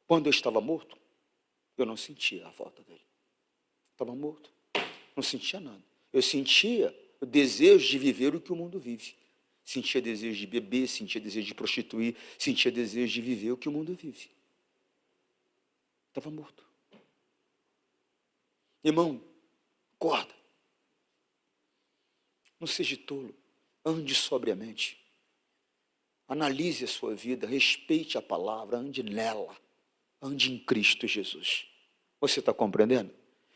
Quando eu estava morto, eu não sentia a falta dele. Estava morto, não sentia nada. Eu sentia o desejo de viver o que o mundo vive. Sentia desejo de beber, sentia desejo de prostituir, sentia desejo de viver o que o mundo vive. Estava morto. Irmão, acorda. Não seja tolo, ande sobriamente. Analise a sua vida, respeite a palavra, ande nela. Ande em Cristo Jesus. Você está compreendendo?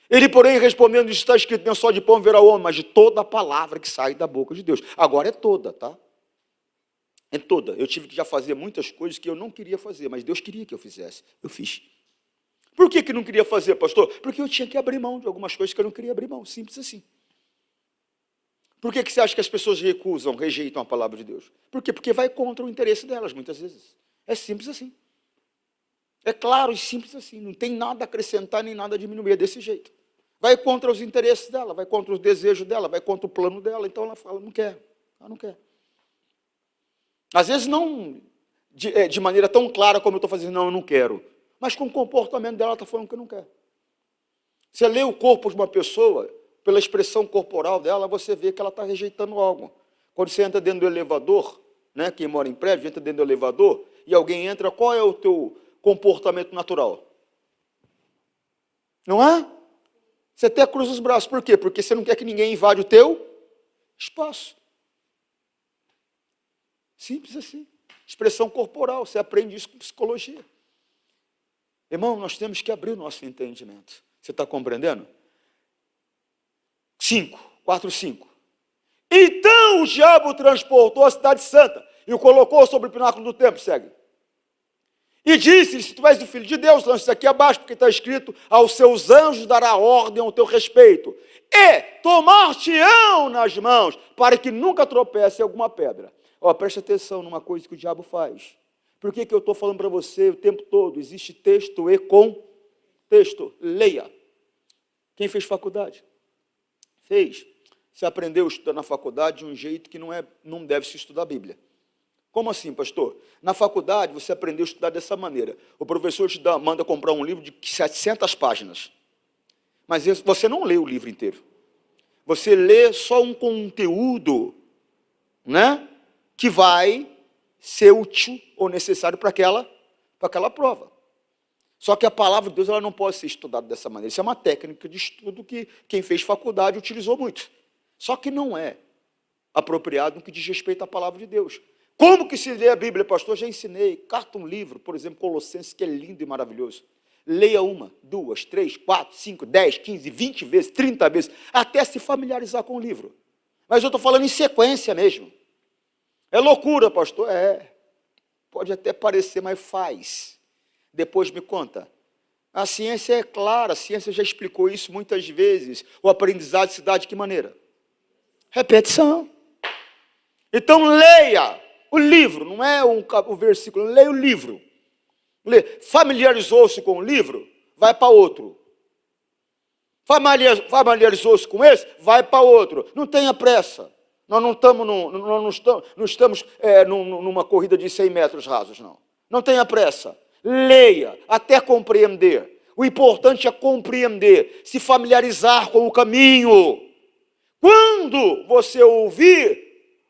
Ele, porém, respondendo, está escrito, não só de pão viverá o homem, mas de toda a palavra que sai da boca de Deus. Agora é toda, tá? É toda. Eu tive que já fazer muitas coisas que eu não queria fazer, mas Deus queria que eu fizesse. Eu fiz. Por que não queria fazer, pastor? Porque eu tinha que abrir mão de algumas coisas que eu não queria abrir mão. Simples assim. Por que você acha que as pessoas rejeitam a palavra de Deus? Por quê? Porque vai contra o interesse delas, muitas vezes. É simples assim. É claro e simples assim. Não tem nada a acrescentar nem nada a diminuir. É desse jeito. Vai contra os interesses dela, vai contra os desejos dela, vai contra o plano dela. Então ela fala, não quer. Ela não quer. Às vezes não de maneira tão clara como eu estou fazendo, não, eu não quero. Mas com o comportamento dela, ela está falando que não quer. Você lê o corpo de uma pessoa, pela expressão corporal dela, você vê que ela está rejeitando algo. Quando você entra dentro do elevador, né, quem mora em prédio, entra dentro do elevador, e alguém entra, qual é o teu comportamento natural? Não é? Você até cruza os braços. Por quê? Porque você não quer que ninguém invade o teu espaço. Simples assim. Expressão corporal. Você aprende isso com psicologia. Irmão, nós temos que abrir o nosso entendimento. Você está compreendendo? 4:5. Então o diabo transportou a cidade santa e o colocou sobre o pináculo do templo, segue. E disse, se tu és o filho de Deus, lance aqui abaixo, porque está escrito, aos seus anjos dará ordem ao teu respeito, e tomar-te-ão nas mãos, para que nunca tropece em alguma pedra. Preste atenção numa coisa que o diabo faz. Por que eu estou falando para você o tempo todo? Existe texto e contexto. Leia. Quem fez faculdade? Fez. Você aprendeu a estudar na faculdade de um jeito que não deve se estudar a Bíblia. Como assim, pastor? Na faculdade você aprendeu a estudar dessa maneira. O professor te manda comprar um livro de 700 páginas. Mas você não lê o livro inteiro. Você lê só um conteúdo, né, que vai ser útil ou necessário para aquela prova. Só que a palavra de Deus ela não pode ser estudada dessa maneira. Isso é uma técnica de estudo que quem fez faculdade utilizou muito. Só que não é apropriado no que diz respeito à palavra de Deus. Como que se lê a Bíblia, pastor? Já ensinei. Carta um livro, por exemplo, Colossenses, que é lindo e maravilhoso. Leia 1, 2, 3, 4, 5, 10, 15, 20 vezes, 30 vezes, até se familiarizar com o livro. Mas eu estou falando em sequência mesmo. É loucura, pastor? Pode até parecer, mas faz. Depois me conta. A ciência é clara, a ciência já explicou isso muitas vezes. O aprendizado se dá de que maneira? Repetição. Então leia o livro, não é o versículo, leia o livro. Familiarizou-se com o livro, vai para outro. Familiarizou-se com esse, vai para outro. Não tenha pressa. Nós não estamos numa corrida de 100 metros rasos, não. Não tenha pressa. Leia até compreender. O importante é compreender, se familiarizar com o caminho. Quando você ouvir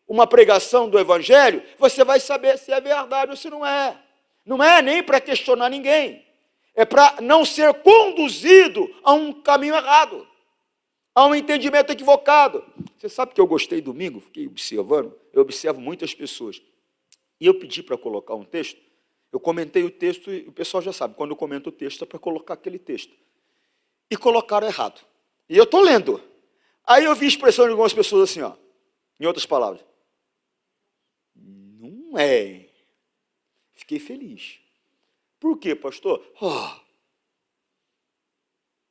uma pregação do Evangelho, você vai saber se é verdade ou se não é. Não é nem para questionar ninguém. É para não ser conduzido a um caminho errado, a um entendimento equivocado. Você sabe que eu gostei domingo, fiquei observando, eu observo muitas pessoas. E eu pedi para colocar um texto, eu comentei o texto e o pessoal já sabe, quando eu comento o texto é para colocar aquele texto. E colocaram errado. E eu estou lendo. Aí eu vi a expressão de algumas pessoas assim, em outras palavras. Não é. Fiquei feliz. Por quê, pastor?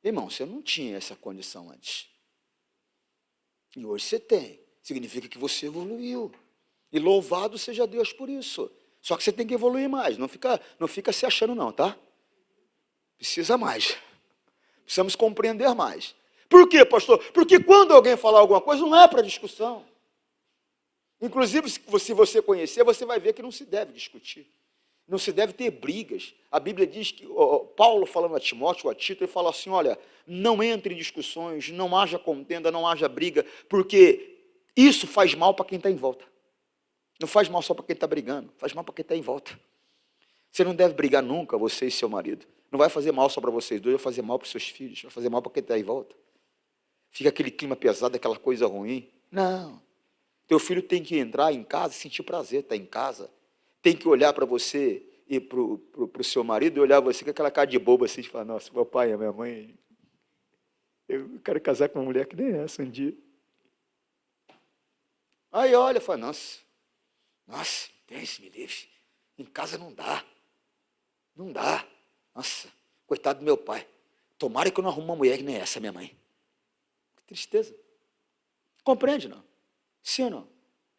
Irmão, você não tinha essa condição antes. E hoje você tem. Significa que você evoluiu. E louvado seja Deus por isso. Só que você tem que evoluir mais. Não fica se achando não, tá? Precisa mais. Precisamos compreender mais. Por quê, pastor? Porque quando alguém falar alguma coisa, não é para discussão. Inclusive, se você conhecer, você vai ver que não se deve discutir. Não se deve ter brigas. A Bíblia diz que, Paulo falando a Timóteo, a Tito, ele fala assim, olha, não entre em discussões, não haja contenda, não haja briga, porque isso faz mal para quem está em volta. Não faz mal só para quem está brigando, faz mal para quem está em volta. Você não deve brigar nunca, você e seu marido. Não vai fazer mal só para vocês dois, vai fazer mal para os seus filhos, vai fazer mal para quem está em volta. Fica aquele clima pesado, aquela coisa ruim. Não. Teu filho tem que entrar em casa e sentir prazer, estar em casa. Tem que olhar para você e para o seu marido e olhar você com aquela cara de bobo assim, de falar, nossa, meu pai e minha mãe, eu quero casar com uma mulher que nem essa um dia. Aí olha e fala, nossa, Deus me livre, em casa não dá. Nossa, coitado do meu pai. Tomara que eu não arrume uma mulher que nem essa, minha mãe. Que tristeza. Compreende, não? Sim ou não?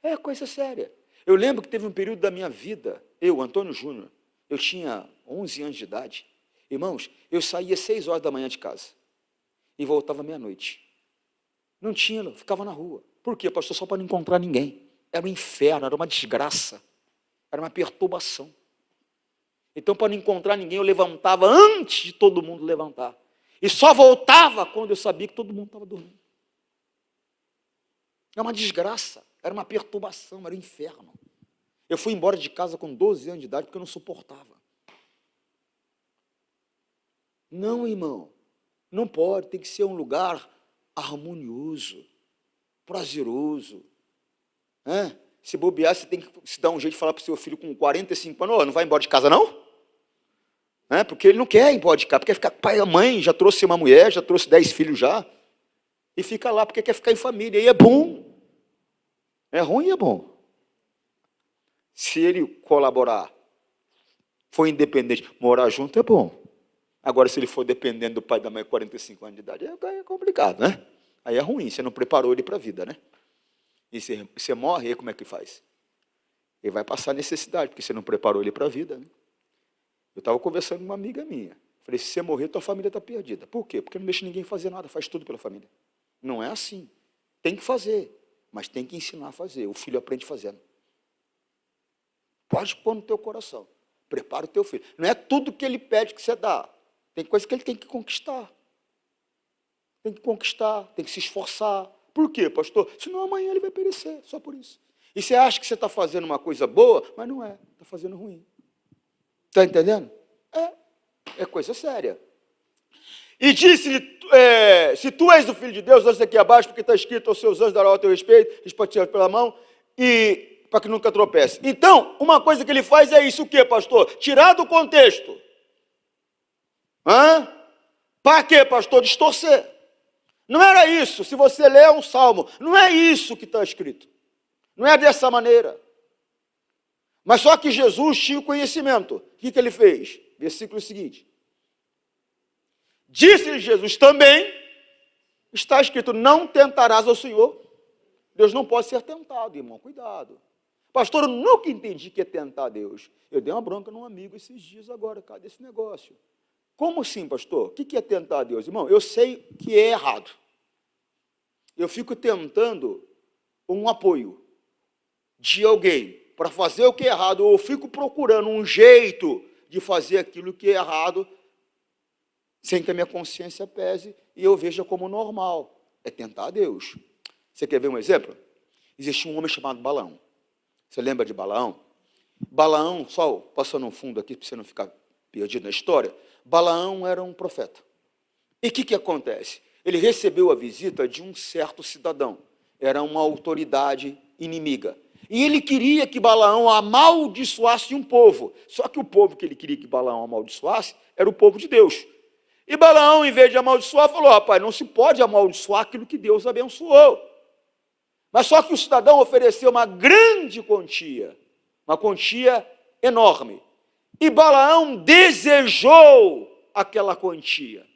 É coisa séria. Eu lembro que teve um período da minha vida, eu, Antônio Júnior, eu tinha 11 anos de idade. Irmãos, eu saía 6 horas da manhã de casa e voltava meia-noite. Não tinha, ficava na rua. Por quê, pastor? Só para não encontrar ninguém. Era um inferno, era uma desgraça, era uma perturbação. Então, para não encontrar ninguém, eu levantava antes de todo mundo levantar. E só voltava quando eu sabia que todo mundo estava dormindo. Era uma desgraça, era uma perturbação, era um inferno. Eu fui embora de casa com 12 anos de idade porque eu não suportava. Não, irmão, não pode, tem que ser um lugar harmonioso, prazeroso. Se bobear, você tem que se dar um jeito de falar para o seu filho com 45 anos, não vai embora de casa não? né? Porque ele não quer ir embora de casa, porque quer ficar com pai e mãe, já trouxe uma mulher, já trouxe 10 filhos já, e fica lá porque quer ficar em família, e é bom. É ruim e é bom. Se ele colaborar, for independente, morar junto é bom. Agora, se ele for dependendo do pai e da mãe 45 anos de idade, é complicado, né? Aí é ruim, você não preparou ele para a vida, né? E você morre, aí como é que faz? Ele vai passar necessidade, porque você não preparou ele para a vida, né? Eu estava conversando com uma amiga minha. Falei, se você morrer, tua família está perdida. Por quê? Porque não deixa ninguém fazer nada, faz tudo pela família. Não é assim. Tem que fazer, mas tem que ensinar a fazer. O filho aprende fazendo. Pode pôr no teu coração. Prepara o teu filho. Não é tudo que ele pede que você dá. Tem coisa que ele tem que conquistar. Tem que conquistar, tem que se esforçar. Por quê, pastor? Senão amanhã ele vai perecer, só por isso. E você acha que você está fazendo uma coisa boa, mas não é, está fazendo ruim. Está entendendo? É coisa séria. E disse-lhe, se tu és o filho de Deus, lança aqui abaixo, porque está escrito, aos seus anjos dará o teu respeito, eles podem tirar pela mão, e para que nunca tropece. Então, uma coisa que ele faz é isso, o quê, pastor? Tirar do contexto. Para quê, pastor? Distorcer. Não era isso. Se você ler um salmo, não é isso que está escrito. Não é dessa maneira. Mas só que Jesus tinha o conhecimento. O que ele fez? Versículo seguinte. Disse-lhe Jesus também, está escrito, não tentarás ao Senhor. Deus não pode ser tentado, irmão, cuidado. Pastor, eu nunca entendi que é tentar Deus. Eu dei uma bronca num amigo esses dias agora, cadê esse negócio? Como assim, pastor? O que é tentar Deus? Irmão, eu sei que é errado. Eu fico tentando um apoio de alguém para fazer o que é errado, ou eu fico procurando um jeito de fazer aquilo que é errado, sem que a minha consciência pese e eu veja como normal. É tentar Deus. Você quer ver um exemplo? Existia um homem chamado Balaão. Você lembra de Balaão? Balaão, só passando um fundo aqui para você não ficar perdido na história, Balaão era um profeta. E o que acontece? Ele recebeu a visita de um certo cidadão. Era uma autoridade inimiga. E ele queria que Balaão amaldiçoasse um povo. Só que o povo que ele queria que Balaão amaldiçoasse era o povo de Deus. E Balaão, em vez de amaldiçoar, falou, rapaz, não se pode amaldiçoar aquilo que Deus abençoou. Mas só que o cidadão ofereceu uma grande quantia, uma quantia enorme. E Balaão desejou aquela quantia.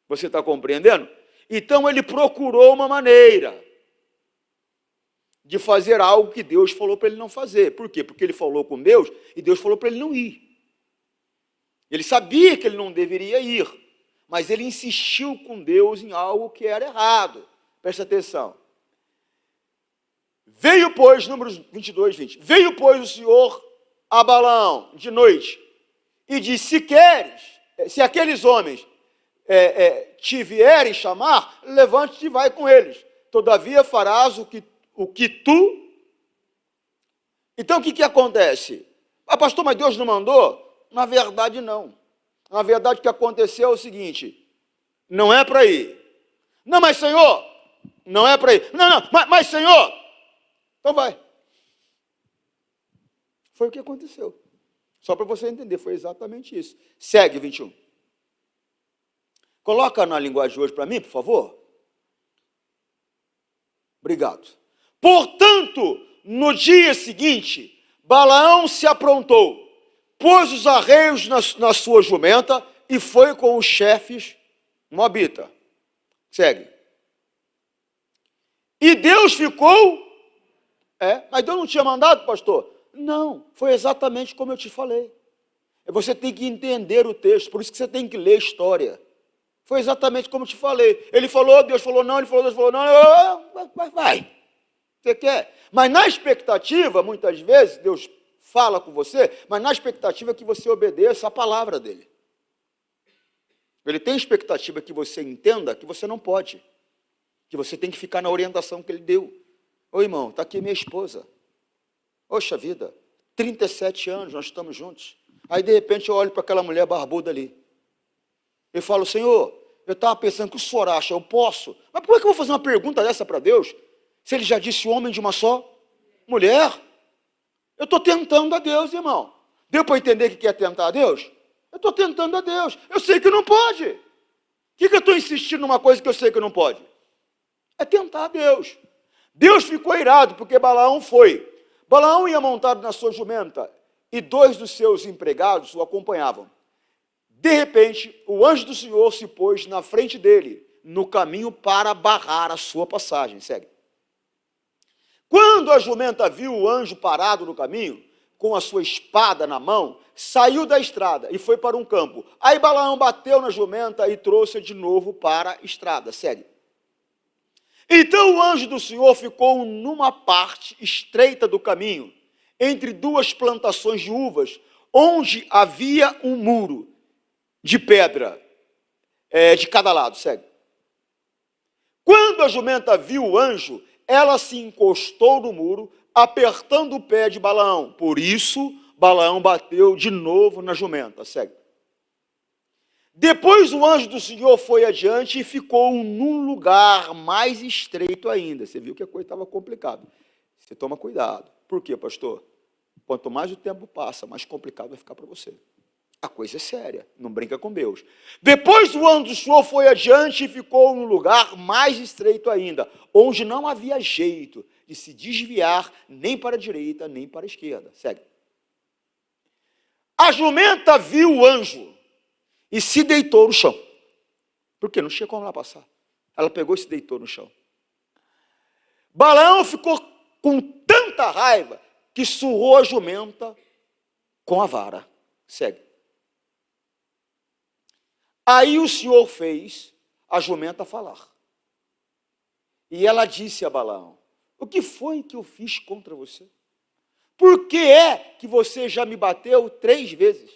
Você está compreendendo? Então ele procurou uma maneira de fazer algo que Deus falou para ele não fazer. Por quê? Porque ele falou com Deus e Deus falou para ele não ir. Ele sabia que ele não deveria ir, mas ele insistiu com Deus em algo que era errado. Presta atenção. Veio, pois, números 22, 20. Veio, pois, o Senhor a Balaão de noite e disse, se aqueles homens te vierem chamar, levante-te e vai com eles. Todavia farás o que tu... Então, o que acontece? Pastor, mas Deus não mandou? Na verdade, não. Na verdade, o que aconteceu é o seguinte, não é para ir. Não, mas Senhor, não é para ir. Não, mas Senhor, então vai. Foi o que aconteceu. Só para você entender, foi exatamente isso. Segue, 21. Coloca na linguagem de hoje para mim, por favor. Obrigado. Portanto, no dia seguinte, Balaão se aprontou, pôs os arreios na sua jumenta e foi com os chefes moabita. Segue. E Deus ficou... mas Deus não tinha mandado, pastor? Não, foi exatamente como eu te falei. Você tem que entender o texto, por isso que você tem que ler a história. Foi exatamente como eu te falei. Ele falou, Deus falou não, ele falou, Deus falou não, vai. Você quer? Mas na expectativa, muitas vezes, Deus fala com você, mas na expectativa que você obedeça a palavra dele. Ele tem expectativa que você entenda que você não pode, que você tem que ficar na orientação que ele deu. Ô irmão, está aqui minha esposa. Poxa vida, 37 anos, nós estamos juntos. Aí, de repente, eu olho para aquela mulher barbuda ali. Eu falo, Senhor, eu estava pensando que o senhor acha, eu posso? Mas por que eu vou fazer uma pergunta dessa para Deus? Se ele já disse homem de uma só mulher? Eu estou tentando a Deus, irmão. Deu para entender o que é tentar a Deus? Eu estou tentando a Deus. Eu sei que não pode. O que eu estou insistindo numa coisa que eu sei que não pode? É tentar a Deus. Deus ficou irado porque Balaão foi. Balaão ia montado na sua jumenta e 2 dos seus empregados o acompanhavam. De repente, o anjo do Senhor se pôs na frente dele, no caminho para barrar a sua passagem. Segue. Quando a jumenta viu o anjo parado no caminho, com a sua espada na mão, saiu da estrada e foi para um campo. Aí Balaão bateu na jumenta e trouxe-a de novo para a estrada. Segue. Então o anjo do Senhor ficou numa parte estreita do caminho, entre 2 plantações de uvas, onde havia um muro de pedra de cada lado. Segue. Quando a jumenta viu o anjo, ela se encostou no muro, apertando o pé de Balaão. Por isso, Balaão bateu de novo na jumenta. Segue. Depois o anjo do Senhor foi adiante e ficou num lugar mais estreito ainda. Você viu que a coisa estava complicada. Você toma cuidado. Por quê, pastor? Quanto mais o tempo passa, mais complicado vai ficar para você. A coisa é séria, não brinca com Deus. Depois o anjo do Senhor foi adiante e ficou num lugar mais estreito ainda, onde não havia jeito de se desviar nem para a direita, nem para a esquerda. Segue. A jumenta viu o anjo e se deitou no chão. Porque não tinha como ela passar. Ela pegou e se deitou no chão. Balaão ficou com tanta raiva que surrou a jumenta com a vara. Segue. Aí o Senhor fez a jumenta falar. E ela disse a Balaão: o que foi que eu fiz contra você? Por que é que você já me bateu 3 vezes?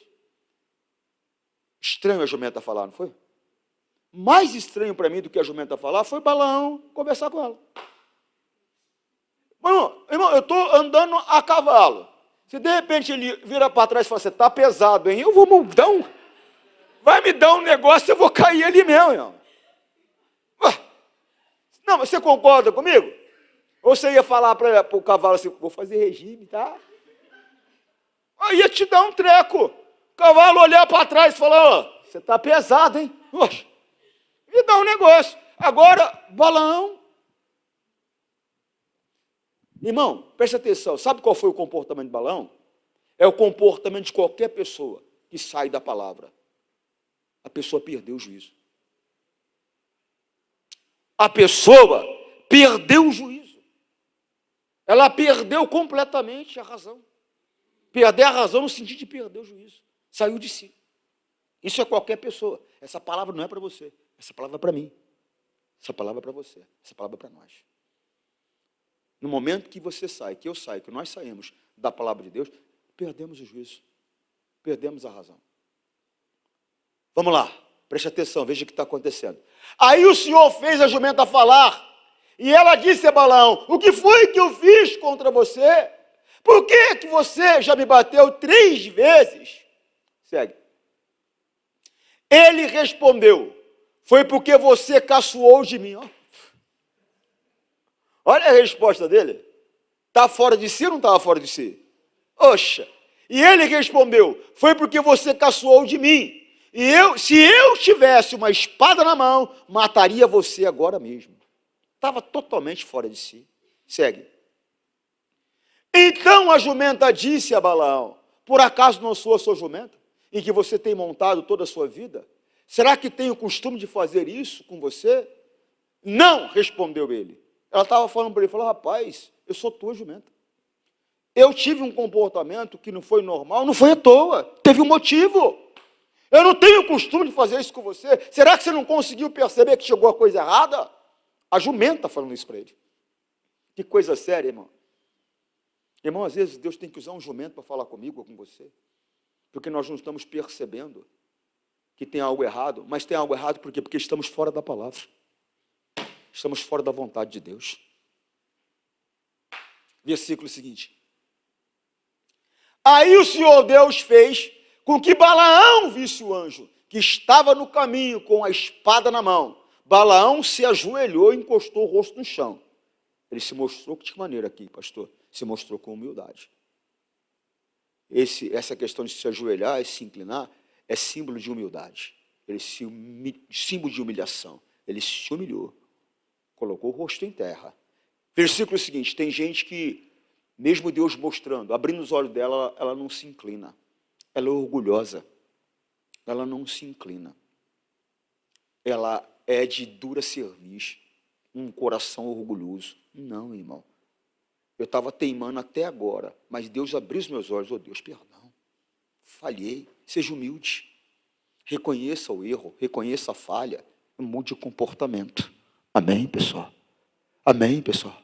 Estranho a jumenta falar, não foi? Mais estranho para mim do que a jumenta falar foi Balaão conversar com ela. Irmão, eu estou andando a cavalo. Se de repente ele vira para trás e fala: você está pesado, hein? Eu vou mudar vai me dar um negócio, eu vou cair ali mesmo, irmão. Não, mas você concorda comigo? Ou você ia falar para o cavalo assim: vou fazer regime, tá? Aí ia te dar um treco. O cavalo olhar para trás e falar: ó, você está pesado, hein? Oxe, me dá um negócio. Agora, Balaão. Irmão, preste atenção. Sabe qual foi o comportamento de Balaão? É o comportamento de qualquer pessoa que sai da palavra. A pessoa perdeu o juízo. A pessoa perdeu o juízo. Ela perdeu completamente a razão. Perder a razão no sentido de perder o juízo. Saiu de si. Isso é qualquer pessoa. Essa palavra não é para você. Essa palavra é para mim. Essa palavra é para você. Essa palavra é para nós. No momento que você sai, que eu saio, que nós saímos da palavra de Deus, perdemos o juízo. Perdemos a razão. Vamos lá, preste atenção, veja o que está acontecendo. Aí o Senhor fez a jumenta falar, e ela disse a Balaão: o que foi que eu fiz contra você? Por que você já me bateu 3 vezes? Segue. Ele respondeu: foi porque você caçoou de mim. Olha a resposta dele. Está fora de si ou não estava fora de si? Oxa. E ele respondeu: foi porque você caçoou de mim. E se eu tivesse uma espada na mão, mataria você agora mesmo. Estava totalmente fora de si. Segue. Então a jumenta disse a Balaão: por acaso não sou a sua jumenta, em que você tem montado toda a sua vida? Será que tenho o costume de fazer isso com você? Não, respondeu ele. Ela estava falando para ele, falou: rapaz, eu sou tua jumenta. Eu tive um comportamento que não foi normal, não foi à toa, teve um motivo. Eu não tenho o costume de fazer isso com você. Será que você não conseguiu perceber que chegou a coisa errada? A jumenta falando isso para ele. Que coisa séria, irmão. Irmão, às vezes Deus tem que usar um jumento para falar comigo ou com você. Porque nós não estamos percebendo que tem algo errado. Mas tem algo errado por quê? Porque estamos fora da palavra. Estamos fora da vontade de Deus. Versículo seguinte. Aí o Senhor Deus fez com que Balaão visse o anjo, que estava no caminho com a espada na mão. Balaão se ajoelhou e encostou o rosto no chão. Ele se mostrou de que maneira aqui, pastor? Se mostrou com humildade. Essa questão de se ajoelhar e se inclinar é símbolo de humildade. Símbolo de humilhação. Ele se humilhou, colocou o rosto em terra. Versículo seguinte, tem gente que, mesmo Deus mostrando, abrindo os olhos dela, ela não se inclina. Ela é orgulhosa. Ela não se inclina. Ela é de dura cerviz, um coração orgulhoso. Não, irmão. Eu estava teimando até agora, mas Deus abriu os meus olhos. Oh, Deus, perdão. Falhei. Seja humilde. Reconheça o erro, reconheça a falha. Mude o comportamento. Amém, pessoal? Amém, pessoal?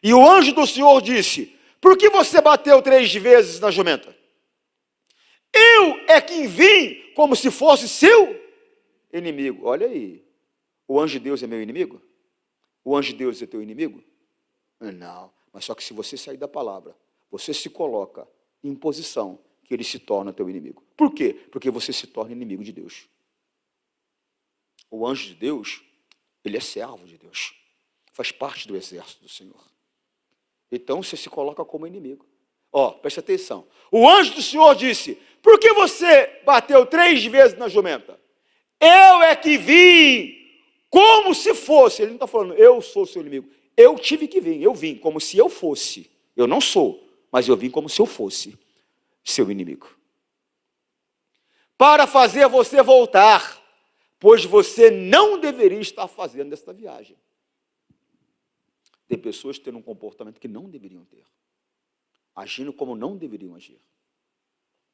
E o anjo do Senhor disse, por que você bateu 3 vezes na jumenta? Eu é quem vim como se fosse seu inimigo. Olha aí. O anjo de Deus é meu inimigo? O anjo de Deus é teu inimigo? Não. Mas só que se você sair da palavra, você se coloca em posição que ele se torna teu inimigo. Por quê? Porque você se torna inimigo de Deus. O anjo de Deus, ele é servo de Deus. Faz parte do exército do Senhor. Então você se coloca como inimigo. Preste atenção. O anjo do Senhor disse, por que você bateu 3 vezes na jumenta? Eu é que vim como se fosse. Ele não está falando, eu sou seu inimigo. Eu tive que vir, eu vim como se eu fosse. Eu não sou, mas eu vim como se eu fosse seu inimigo. Para fazer você voltar, pois você não deveria estar fazendo esta viagem. Tem pessoas tendo um comportamento que não deveriam ter, agindo como não deveriam agir.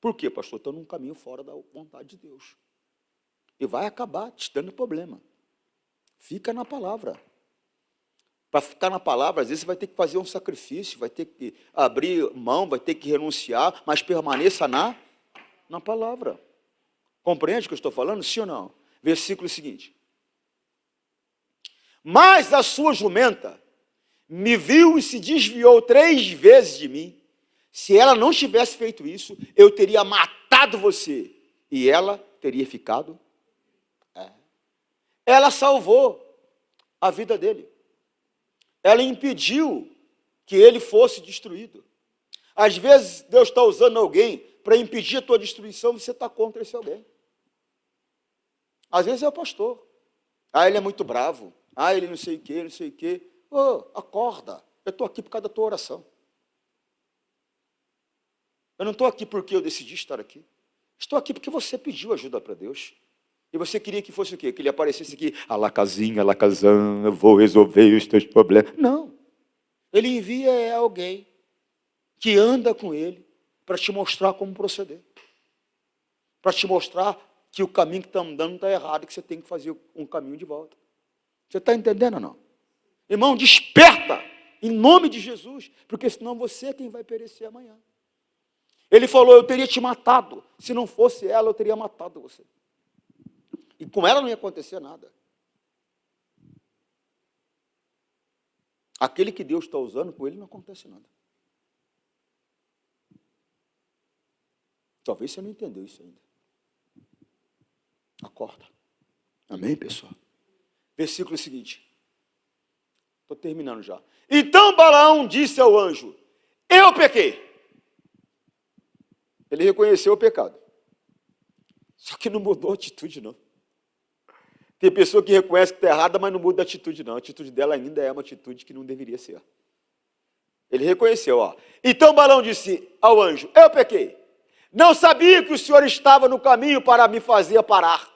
Por quê, pastor? Estão num caminho fora da vontade de Deus. E vai acabar te dando problema. Fica na palavra. Para ficar na palavra, às vezes você vai ter que fazer um sacrifício, vai ter que abrir mão, vai ter que renunciar, mas permaneça na palavra. Compreende o que eu estou falando? Sim ou não? Versículo seguinte. Mas a sua jumenta me viu e se desviou 3 vezes de mim. Se ela não tivesse feito isso, eu teria matado você. E ela teria ficado. Ela salvou a vida dele. Ela impediu que ele fosse destruído. Às vezes, Deus está usando alguém para impedir a tua destruição, você está contra esse alguém. Às vezes é o pastor. Ele é muito bravo. Ele não sei o quê, não sei o quê. Acorda. Eu estou aqui por causa da tua oração. Eu não estou aqui porque eu decidi estar aqui. Estou aqui porque você pediu ajuda para Deus. E você queria que fosse o quê? Que ele aparecesse aqui, alacazinha, alacazão, eu vou resolver os teus problemas. Não. Ele envia alguém que anda com ele para te mostrar como proceder. Para te mostrar que o caminho que está andando está errado, que você tem que fazer um caminho de volta. Você está entendendo ou não? Irmão, desperta em nome de Jesus, porque senão você é quem vai perecer amanhã. Ele falou, eu teria te matado. Se não fosse ela, eu teria matado você. E com ela não ia acontecer nada. Aquele que Deus está usando, com ele não acontece nada. Talvez você não entendeu isso ainda. Acorda. Amém, pessoal? Versículo seguinte. Estou terminando já. Então Balaão disse ao anjo, eu pequei. Ele reconheceu o pecado. Só que não mudou a atitude, não. Tem pessoa que reconhece que está errada, mas não muda a atitude, não. A atitude dela ainda é uma atitude que não deveria ser. Ele reconheceu, Então Balaão disse ao anjo, eu pequei. Não sabia que o Senhor estava no caminho para me fazer parar.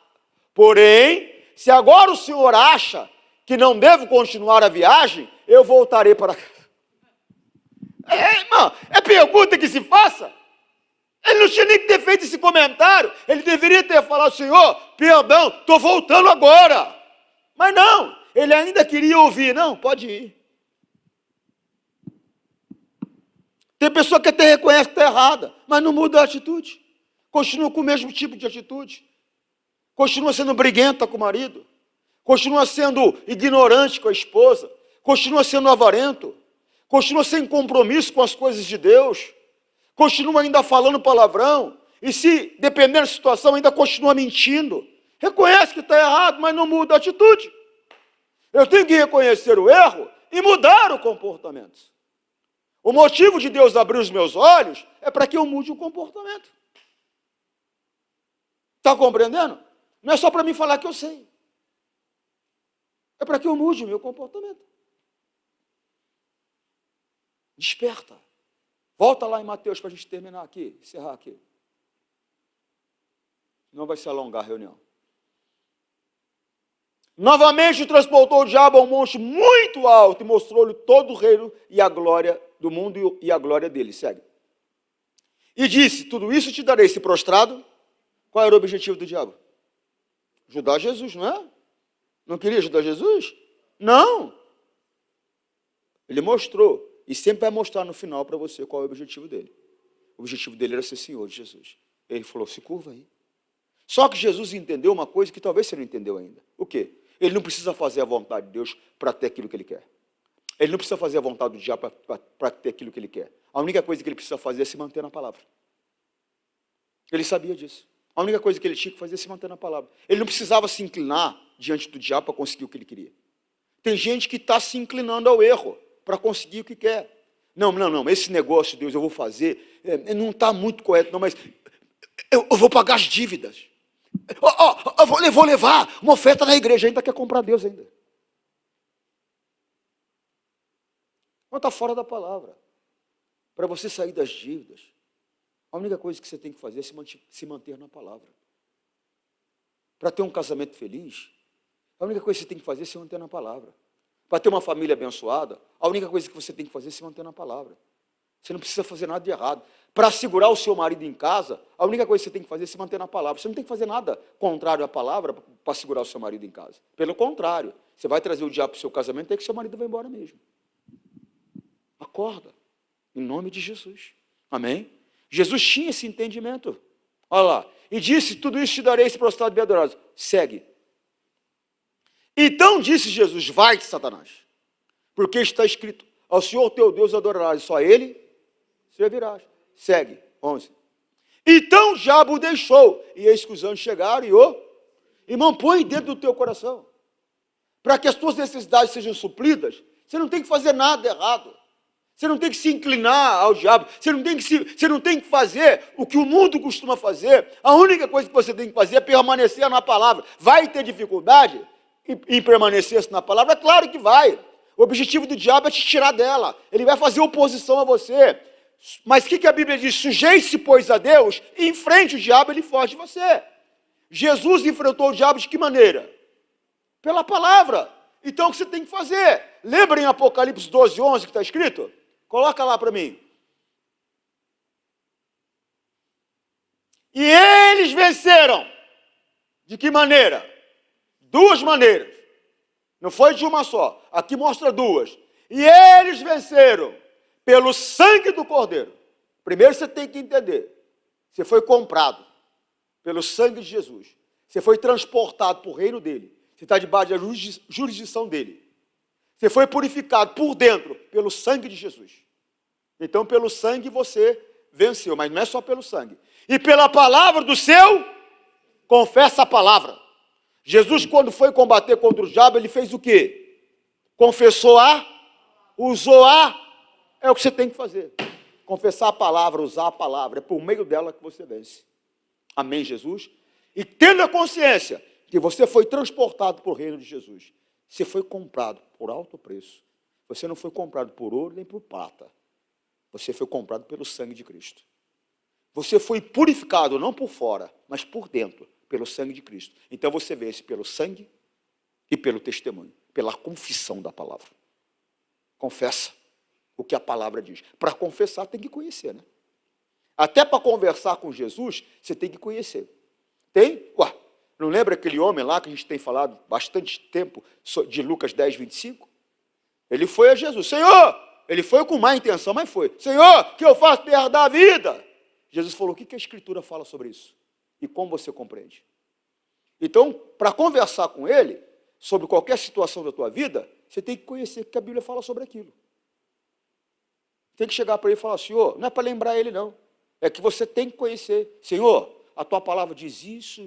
Porém, se agora o Senhor acha que não devo continuar a viagem, eu voltarei para casa. Irmão, é pergunta que se faça. Ele não tinha nem que ter feito esse comentário. Ele deveria ter falado, Senhor, perdão, estou voltando agora. Mas não, ele ainda queria ouvir. Não, pode ir. Tem pessoa que até reconhece que está errada, mas não muda a atitude. Continua com o mesmo tipo de atitude. Continua sendo briguenta com o marido. Continua sendo ignorante com a esposa. Continua sendo avarento. Continua sem compromisso com as coisas de Deus. Continua ainda falando palavrão, e se depender da situação, ainda continua mentindo. Reconhece que está errado, mas não muda a atitude. Eu tenho que reconhecer o erro e mudar o comportamento. O motivo de Deus abrir os meus olhos é para que eu mude o comportamento. Está compreendendo? Não é só para mim falar que eu sei. É para que eu mude o meu comportamento. Desperta. Volta lá em Mateus para a gente terminar aqui, encerrar aqui. Não vai se alongar a reunião. Novamente transportou o diabo a um monte muito alto e mostrou-lhe todo o reino e a glória do mundo e a glória dele. Segue. E disse, tudo isso te darei, se prostrado. Qual era o objetivo do diabo? Ajudar Jesus, não é? Não queria ajudar Jesus? Não. Ele mostrou. E sempre vai mostrar no final para você qual é o objetivo dele. O objetivo dele era ser Senhor de Jesus. Ele falou, se curva aí. Só que Jesus entendeu uma coisa que talvez você não entendeu ainda. O quê? Ele não precisa fazer a vontade de Deus para ter aquilo que ele quer. Ele não precisa fazer a vontade do diabo para ter aquilo que ele quer. A única coisa que ele precisa fazer é se manter na palavra. Ele sabia disso. A única coisa que ele tinha que fazer é se manter na palavra. Ele não precisava se inclinar diante do diabo para conseguir o que ele queria. Tem gente que está se inclinando ao erro para conseguir o que quer. Não, esse negócio, Deus, eu vou fazer, não está muito correto, não, mas eu vou pagar as dívidas. Eu vou levar uma oferta na igreja, ainda quer comprar Deus ainda. Não está fora da palavra. Para você sair das dívidas, a única coisa que você tem que fazer é se manter na palavra. Para ter um casamento feliz, a única coisa que você tem que fazer é se manter na palavra. Para ter uma família abençoada, a única coisa que você tem que fazer é se manter na palavra. Você não precisa fazer nada de errado. Para segurar o seu marido em casa, a única coisa que você tem que fazer é se manter na palavra. Você não tem que fazer nada contrário à palavra para segurar o seu marido em casa. Pelo contrário, você vai trazer o diabo para o seu casamento, é que seu marido vai embora mesmo. Acorda, em nome de Jesus. Amém? Jesus tinha esse entendimento. Olha lá. E disse, tudo isso te darei, esse prostrado bem-adorado. Segue. Então disse Jesus, vai-te, Satanás, porque está escrito, ao Senhor teu Deus adorarás, só Ele servirás. Segue, 11. Então o diabo o deixou, e eis que os anjos chegaram irmão, põe dentro do teu coração, para que as tuas necessidades sejam supridas, você não tem que fazer nada errado, você não tem que se inclinar ao diabo, você não tem que fazer o que o mundo costuma fazer, a única coisa que você tem que fazer é permanecer na palavra. Vai ter dificuldade em permanecer na palavra? É claro que vai. O objetivo do diabo é te tirar dela, ele vai fazer oposição a você. Mas o que a Bíblia diz? Sujeite-se, pois, a Deus, e enfrente o diabo, ele foge de você. Jesus enfrentou o diabo de que maneira? Pela palavra. Então, o que você tem que fazer? Lembra em Apocalipse 12, 11, que está escrito? Coloca lá para mim. E eles venceram. De que maneira? Duas maneiras. Não foi de uma só. Aqui mostra duas. E eles venceram pelo sangue do Cordeiro. Primeiro você tem que entender. Você foi comprado pelo sangue de Jesus. Você foi transportado para o reino dele. Você está debaixo da jurisdição dele. Você foi purificado por dentro pelo sangue de Jesus. Então, pelo sangue você venceu. Mas não é só pelo sangue. E pela palavra do seu, confessa a palavra. Jesus, quando foi combater contra o diabo, ele fez o quê? Confessou usou é o que você tem que fazer. Confessar a palavra, usar a palavra, é por meio dela que você vence. Amém, Jesus? E tendo a consciência que você foi transportado para o reino de Jesus, você foi comprado por alto preço. Você não foi comprado por ouro nem por prata. Você foi comprado pelo sangue de Cristo. Você foi purificado não por fora, mas por dentro, pelo sangue de Cristo. Então você vence pelo sangue e pelo testemunho, pela confissão da palavra. Confessa o que a palavra diz. Para confessar tem que conhecer, né? Até para conversar com Jesus, você tem que conhecer. Tem? Não lembra aquele homem lá que a gente tem falado bastante tempo, de Lucas 10, 25? Ele foi a Jesus. Senhor, ele foi com má intenção, mas foi. Senhor, que eu faço para herdar a vida? Jesus falou, o que a Escritura fala sobre isso? E como você compreende? Então, para conversar com ele, sobre qualquer situação da tua vida, você tem que conhecer o que a Bíblia fala sobre aquilo. Tem que chegar para ele e falar, Senhor, não é para lembrar ele não, é que você tem que conhecer. Senhor, a tua palavra diz isso.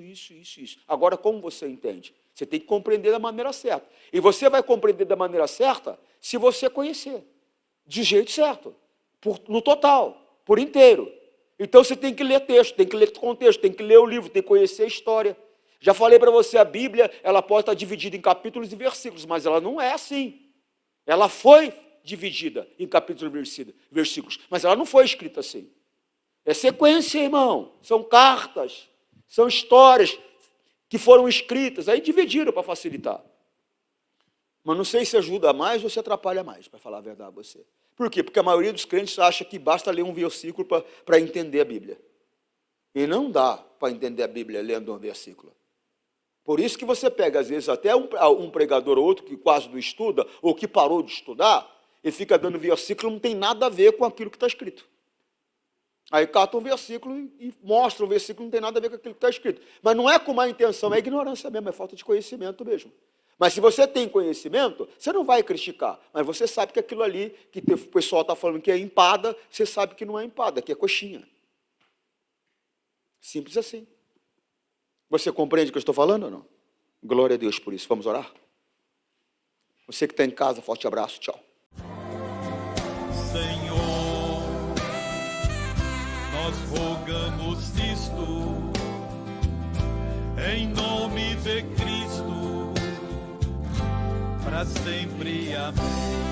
Agora, como você entende? Você tem que compreender da maneira certa. E você vai compreender da maneira certa se você conhecer, de jeito certo, no total, por inteiro. Então você tem que ler texto, tem que ler contexto, tem que ler o livro, tem que conhecer a história. Já falei para você, a Bíblia, ela pode estar dividida em capítulos e versículos, mas ela não é assim. Ela foi dividida em capítulos e versículos, mas ela não foi escrita assim. É sequência, irmão. São cartas, são histórias que foram escritas, aí dividiram para facilitar. Mas não sei se ajuda mais ou se atrapalha mais, para falar a verdade a você. Por quê? Porque a maioria dos crentes acha que basta ler um versículo para entender a Bíblia. E não dá para entender a Bíblia lendo um versículo. Por isso que você pega, às vezes, até um pregador ou outro que quase não estuda, ou que parou de estudar, e fica dando versículo, não tem nada a ver com aquilo que está escrito. Aí cata um versículo e mostra o versículo, não tem nada a ver com aquilo que está escrito. Mas não é com má intenção, é ignorância mesmo, é falta de conhecimento mesmo. Mas se você tem conhecimento, você não vai criticar. Mas você sabe que aquilo ali, que o pessoal está falando que é empada, você sabe que não é empada, que é coxinha. Simples assim. Você compreende o que eu estou falando ou não? Glória a Deus por isso. Vamos orar? Você que está em casa, forte abraço, tchau. Senhor, nós rogamos isto, em nome de Cristo, para sempre, amém.